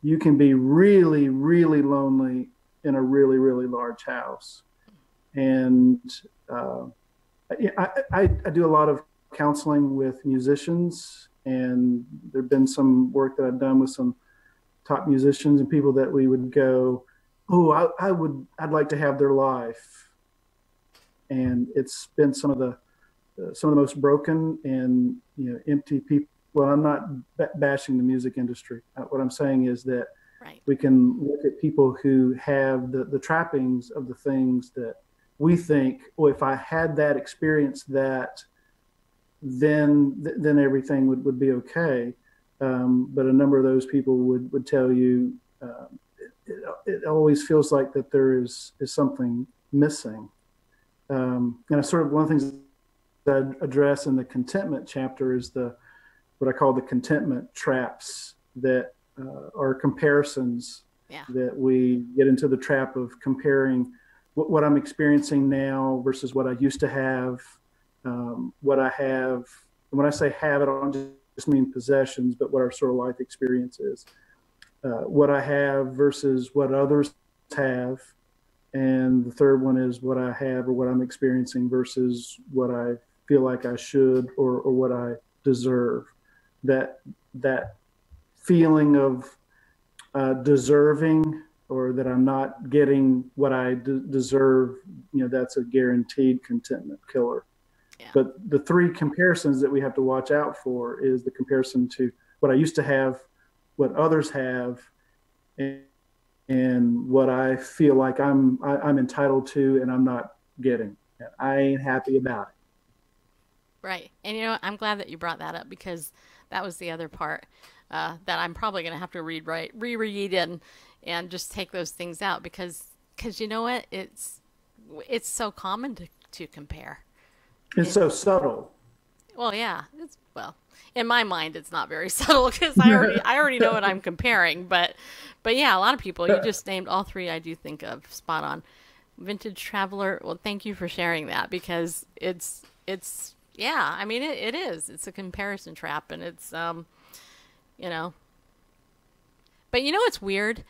you can be really, really lonely in a really, really large house. And I do a lot of counseling with musicians, and there've been some work that I've done with some top musicians and people that we would go, oh, I'd like to have their life. And it's been some of the most broken and empty people. Well, I'm not bashing the music industry. What I'm saying is that we can look at people who have the trappings of the things that we think, oh, if I had that experience, then everything would be okay. But a number of those people would tell you it always feels like that there is something missing. And I sort of, one of the things that I address in the contentment chapter is what I call the contentment traps that are comparisons. That we get into the trap of comparing what I'm experiencing now versus what I used to have, what I have. And when I say have, I don't just mean possessions, but what our sort of life experience is. What I have versus what others have. And the third one is what I have or what I'm experiencing versus what I feel like I should or what I deserve. That feeling of deserving, or that I'm not getting what I deserve, that's a guaranteed contentment killer. But the three comparisons that we have to watch out for is the comparison to what I used to have, what others have, and what I feel like I'm entitled to and I'm not getting. I ain't happy about it. Right. And I'm glad that you brought that up, because that was the other part that I'm probably going to have to reread and just take those things out, because you know what? It's so common to compare. It's so subtle. Well, yeah. In my mind, it's not very subtle, because I already know what I'm comparing. But yeah, a lot of people, you just named all three I do think of spot on. Vintage Traveler. Well, thank you for sharing that, because it's yeah, I mean, it is. It's a comparison trap, and it's, But what's weird,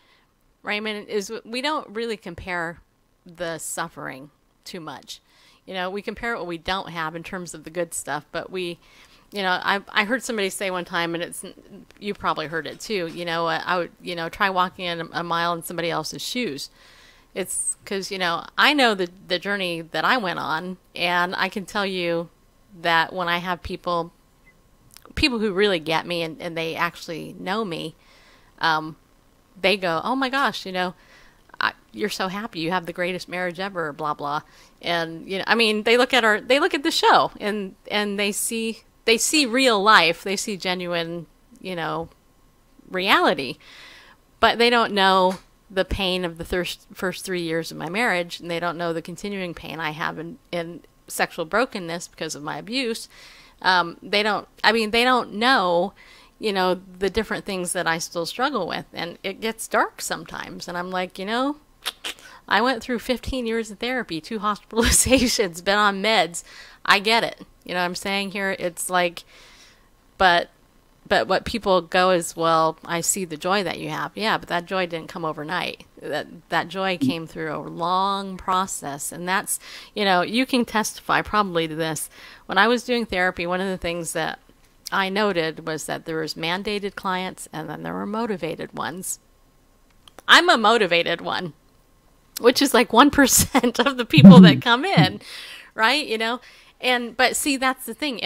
Raymond, is we don't really compare the suffering too much. We compare what we don't have in terms of the good stuff, but I heard somebody say one time, and you probably heard it too, I would, try walking in a mile in somebody else's shoes. It's because, I know the journey that I went on, and I can tell you that when I have people who really get me and they actually know me, they go, oh my gosh, you're so happy, you have the greatest marriage ever, blah blah. And they look at the show and they see real life, they see genuine reality, but they don't know the pain of the first 3 years of my marriage, and they don't know the continuing pain I have in sexual brokenness because of my abuse. They don't know, you know, the different things that I still struggle with. And it gets dark sometimes. And I'm like, you know, I went through 15 years of therapy, 2 hospitalizations, been on meds. I get it. You know what I'm saying here? It's like, but what people go is, well, I see the joy that you have. Yeah, but that joy didn't come overnight. That joy came through a long process. And that's, you know, you can testify probably to this. When I was doing therapy, one of the things that I noted was that there was mandated clients and then there were motivated ones. I'm a motivated one, which is like 1% of the people that come in, right? You know, but see, that's the thing.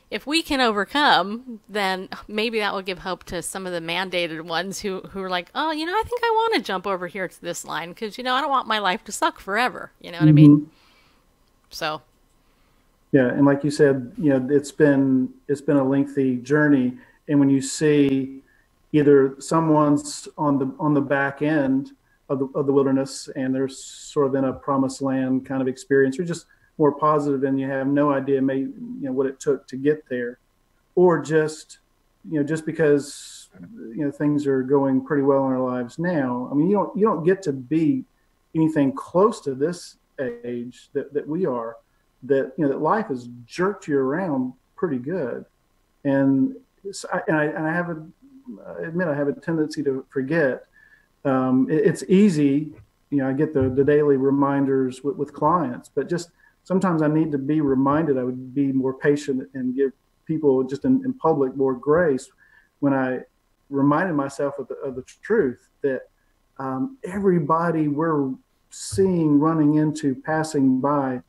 If we can overcome, then maybe that will give hope to some of the mandated ones who are like, oh, you know, I think I want to jump over here to this line because, you know, I don't want my life to suck forever. You know what I mean? So. Yeah. And like you said, you know, it's been a lengthy journey. And when you see either someone's on the back end of the wilderness and they're sort of in a promised land kind of experience, or just more positive and you have no idea maybe, you know, what it took to get there, or just, you know, just because, you know, things are going pretty well in our lives now. I mean, you don't get to be anything close to this age that we are, that, you know, that life has jerked you around pretty good. And I have admit I have a tendency to forget. It's easy, you know, I get the daily reminders with clients, but just sometimes I need to be reminded. I would be more patient and give people just in public more grace when I reminded myself of the truth that everybody we're seeing, running into, passing by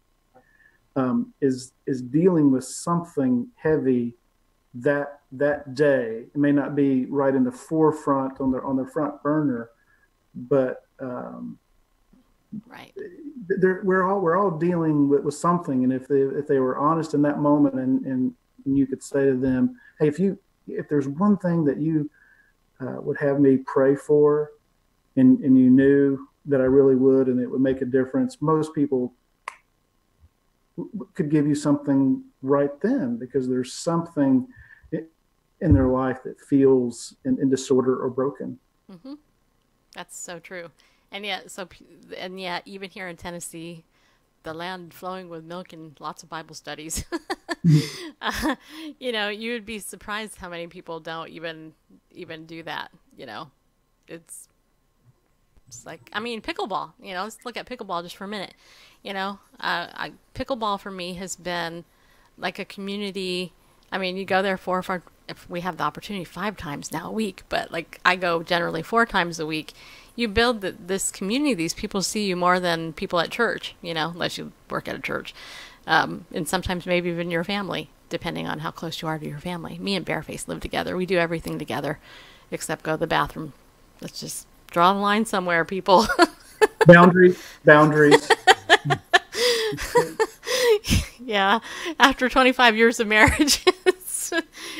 is dealing with something heavy that day. It may not be right in the forefront on their front burner, but right. We're all dealing with something, and if they were honest in that moment, and you could say to them, hey, if there's one thing that you would have me pray for, and you knew that I really would, and it would make a difference, most people could give you something right then, because there's something in their life that feels in disorder or broken. Mm-hmm. That's so true. And yet, even here in Tennessee, the land flowing with milk and lots of Bible studies, you know, you would be surprised how many people don't even do that. You know, it's like, I mean, pickleball, you know, let's look at pickleball just for a minute. You know, pickleball for me has been like a community. I mean, you go there if we have the opportunity, 5 times now a week, but like I go generally 4 times a week. You build this community. These people see you more than people at church, you know, unless you work at a church. And sometimes maybe even your family, depending on how close you are to your family. Me and Bareface live together. We do everything together except go to the bathroom. Let's just draw the line somewhere, people. Boundaries. Yeah. After 25 years of marriage,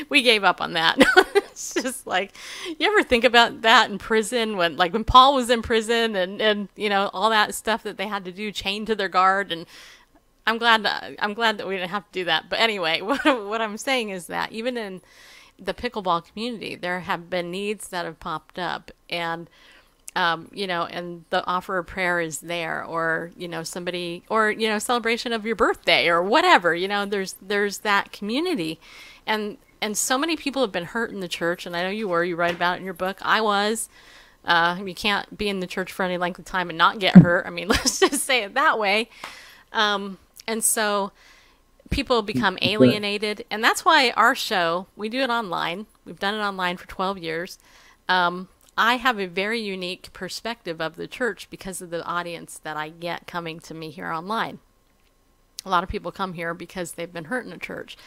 we gave up on that. It's just like, you ever think about that in prison when Paul was in prison and you know, all that stuff that they had to do, chained to their guard. And I'm glad that we didn't have to do that. But anyway, what I'm saying is that even in the pickleball community, there have been needs that have popped up, and you know, and the offer of prayer is there, or, you know, somebody, or, you know, celebration of your birthday or whatever, you know, there's that community. And so many people have been hurt in the church, and I know you write about it in your book. I was. You can't be in the church for any length of time and not get hurt. I mean, let's just say it that way. And so people become alienated, and that's why our show, we do it online. We've done it online for 12 years. I have a very unique perspective of the church because of the audience that I get coming to me here online. A lot of people come here because they've been hurt in a church.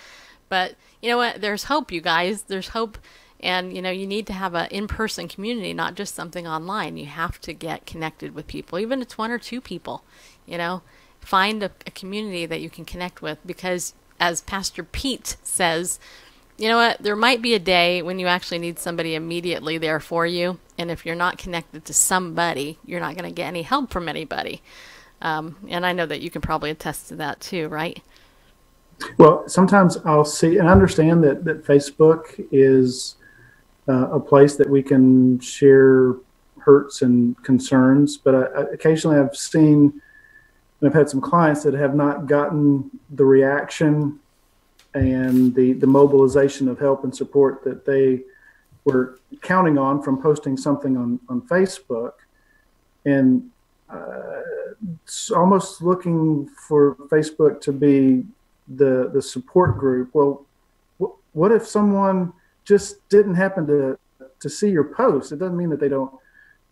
But you know what? There's hope, you guys. There's hope. And, you know, you need to have an in-person community, not just something online. You have to get connected with people, even if it's 1 or 2 people. You know, find a community that you can connect with, because as Pastor Pete says, you know what? There might be a day when you actually need somebody immediately there for you. And if you're not connected to somebody, you're not going to get any help from anybody. And I know that you can probably attest to that too, right? Well, sometimes I'll see and understand that Facebook is a place that we can share hurts and concerns. But occasionally I've seen, and I've had some clients that have not gotten the reaction and the mobilization of help and support that they were counting on from posting something on Facebook. And it's almost looking for Facebook to be the support group. Well, what if someone just didn't happen to see your post? It doesn't mean that they don't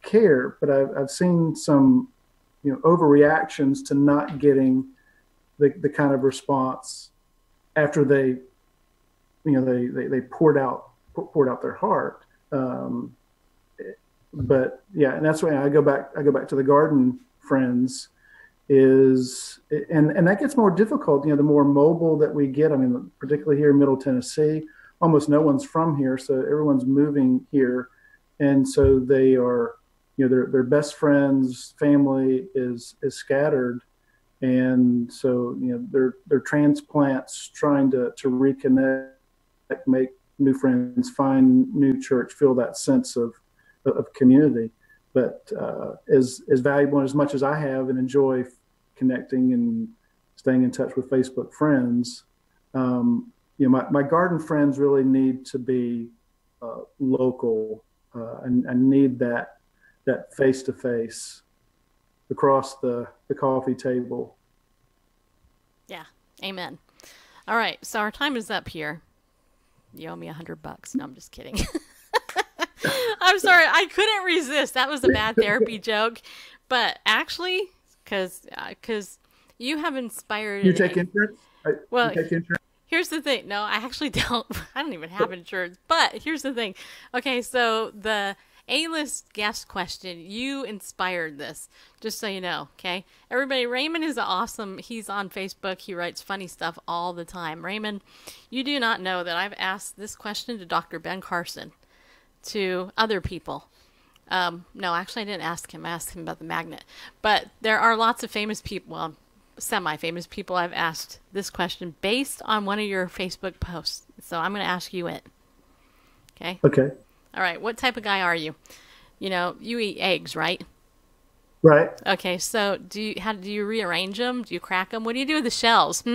care, but I've seen some, overreactions to not getting the kind of response after they poured out their heart. But yeah, and that's why I go back to the garden friends and that gets more difficult, the more mobile that we get. I mean, particularly here in Middle Tennessee, almost no one's from here, so everyone's moving here. And so they are, their best friends, family is scattered. And so, they're transplants trying to reconnect, make new friends, find new church, feel that sense of community. But as valuable and as much as I have and enjoy connecting and staying in touch with Facebook friends, my garden friends really need to be local, and need that face-to-face across the coffee table. Yeah, amen. All right, so our time is up here. You owe me $100. No, I'm just kidding. I'm sorry, I couldn't resist. That was a bad therapy joke, but actually, because you have inspired. You take insurance? Well, you take insurance? Here's the thing. No, I actually don't. I don't even have insurance. But here's the thing. Okay, so the A-list guest question, you inspired this, just so you know, okay? Everybody, Raymond is awesome. He's on Facebook. He writes funny stuff all the time. Raymond, you do not know that I've asked this question to Dr. Ben Carson, to other people. No, actually, I didn't ask him. I asked him about the magnet. But there are lots of famous people, well, semi-famous people I've asked this question based on one of your Facebook posts. So I'm going to ask you it. Okay? Okay. All right. What type of guy are you? You eat eggs, right? Right. Okay. So do you rearrange them? Do you crack them? What do you do with the shells?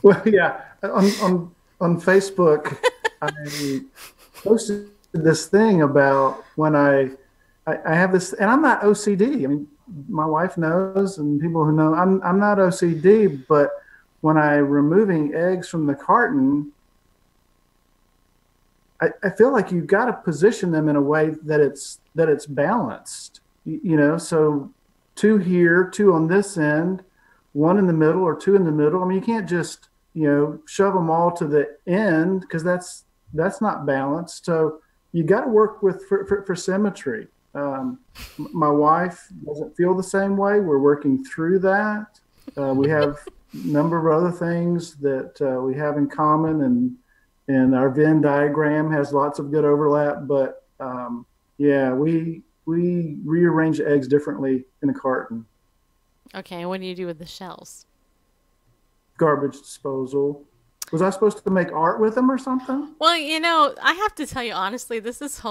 Well, yeah. On Facebook, I posted this thing about when I have this, and I'm not OCD. I mean, my wife knows, and people who know, I'm not OCD, but when I'm removing eggs from the carton, I feel like you've got to position them in a way that it's balanced, so 2 here, 2 on this end, 1 in the middle or 2 in the middle. I mean, you can't just, shove them all to the end, because that's not balanced. So you got to work for symmetry. My wife doesn't feel the same way. We're working through that. We have a number of other things that we have in common, and our Venn diagram has lots of good overlap. But yeah, we rearrange the eggs differently in a carton. Okay, what do you do with the shells? Garbage disposal. Was I supposed to make art with them or something? Well, I have to tell you honestly, this is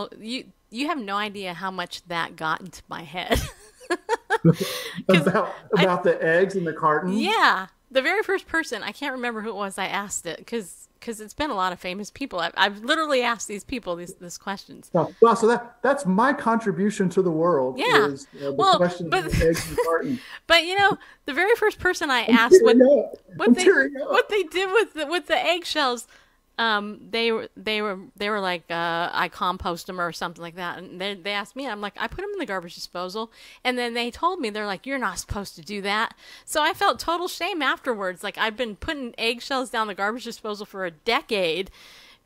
you have no idea how much that got into my head. about the eggs in the carton? Yeah. The very first person, I can't remember who it was, I asked it, because it's been a lot of famous people. I've literally asked these people these questions. Well, so that's my contribution to the world. Yeah. Is, the questions of the eggs in the carton. But the very first person I asked what they did with the eggshells, they were like, I compost them or something like that, and they asked me, I'm like, I put them in the garbage disposal, and then they told me, they're like, you're not supposed to do that. So I felt total shame afterwards. Like, I've been putting eggshells down the garbage disposal for a decade.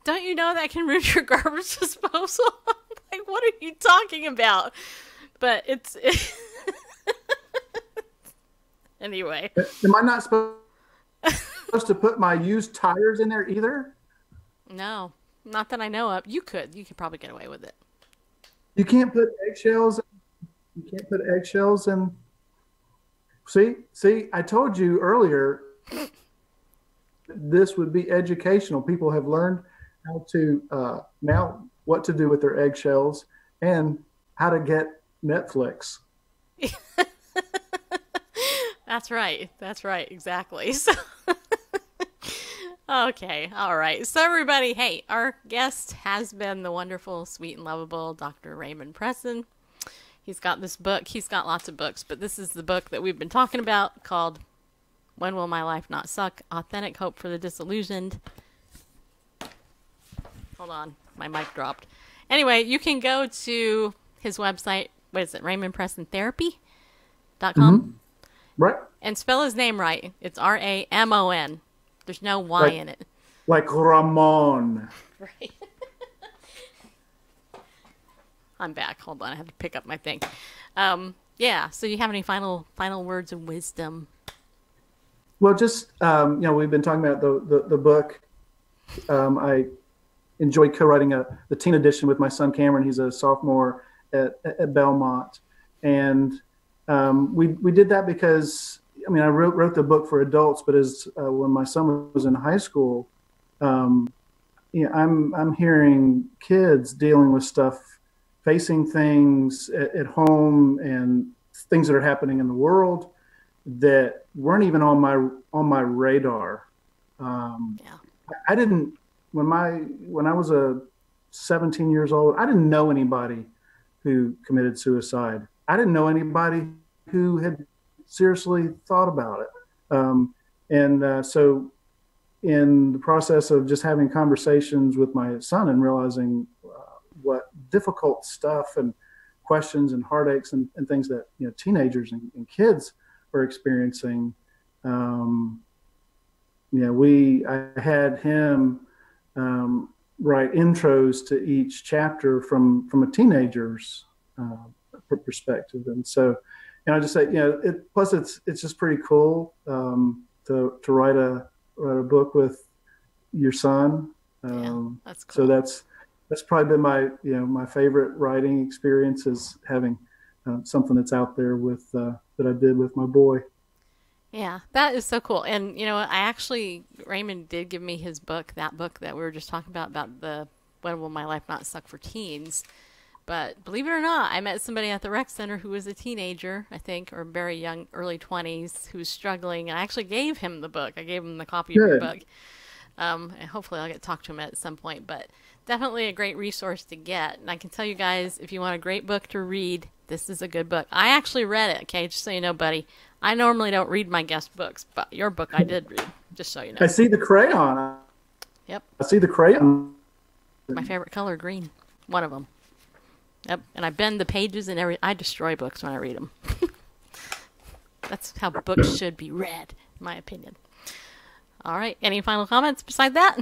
Don't you know that can ruin your garbage disposal? Like, what are you talking about? But it's anyway. Am I not supposed to put my used tires in there either? No, not that I know of. You could probably get away with it. You can't put eggshells. You can't put eggshells in. See, I told you earlier this would be educational. People have learned how to now what to do with their eggshells, and how to get Netflix. That's right. That's right. Exactly. So, okay. All right. So, everybody, hey, our guest has been the wonderful, sweet, and lovable Dr. Ramon Presson. He's got this book. He's got lots of books, but this is the book that we've been talking about called When Will My Life Not Suck? Authentic Hope for the Disillusioned. Hold on. My mic dropped. Anyway, you can go to his website. What is it? RamonPressonTherapy.com. Mm-hmm. Right. And spell his name right. It's Ramon. There's no Y in it. Like Ramon. Right. I'm back. Hold on. I have to pick up my thing. Yeah. So you have any final words of wisdom? Well, just, we've been talking about the book. I enjoyed co-writing the teen edition with my son, Cameron. He's a sophomore at Belmont. And we did that because, I wrote the book for adults, but when my son was in high school, I'm hearing kids dealing with stuff, facing things at home and things that are happening in the world that weren't even on my radar. I didn't, when I was 17 years old, I didn't know anybody who committed suicide. I didn't know anybody who had seriously thought about it. So in the process of just having conversations with my son and realizing what difficult stuff and questions and heartaches and things that teenagers and kids are experiencing, I had him write intros to each chapter from a teenager's perspective. And so, I just say, plus it's just pretty cool to write a book with your son. That's cool. So that's probably been my favorite writing experience, is having something that's out there with that I did with my boy. Yeah, that is so cool. And, Ramon did give me his book, that book that we were just talking about the When Will My Life Not Suck for Teens. But believe it or not, I met somebody at the rec center who was a teenager, I think, or very young, early 20s, who was struggling. And I actually gave him the book. I gave him the copy of your book. And hopefully I'll get to talk to him at some point. But definitely a great resource to get. And I can tell you guys, if you want a great book to read, this is a good book. I actually read it, okay, just so you know, buddy. I normally don't read my guest books, but your book I did read, just so you know. I see the crayon. Yep. I see the crayon. My favorite color, green. One of them. Yep. And I bend the pages and I destroy books when I read them. That's how books should be read, in my opinion. All right. Any final comments beside that?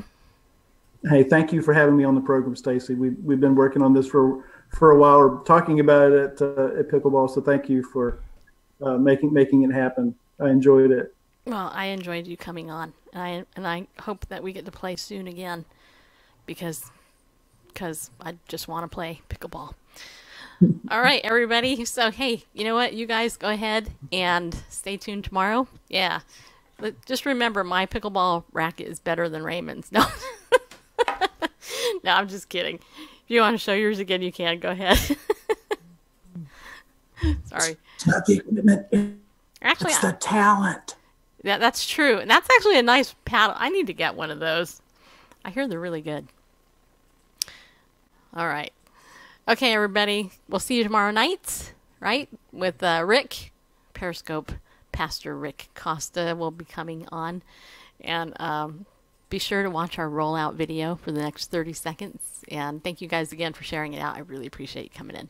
Hey, thank you for having me on the program, Stacy. We've been working on this for a while. We're talking about it at Pickleball, so thank you for making it happen. I enjoyed it. Well, I enjoyed you coming on, and I hope that we get to play soon again, because I just want to play pickleball. All right, everybody. So, hey, you know what? You guys go ahead and stay tuned tomorrow. Yeah. Just remember, my pickleball racket is better than Ramon's. No. No, I'm just kidding. If you want to show yours again, you can. Go ahead. Sorry. It's not the equipment. Actually, it's the talent. Yeah, that's true. And that's actually a nice paddle. I need to get one of those. I hear they're really good. All right. Okay, everybody. We'll see you tomorrow night, right? With Rick. Periscope Pastor Rick Costa will be coming on. And be sure to watch our rollout video for the next 30 seconds. And thank you guys again for sharing it out. I really appreciate you coming in.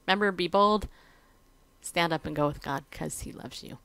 Remember, be bold. Stand up and go with God, because He loves you.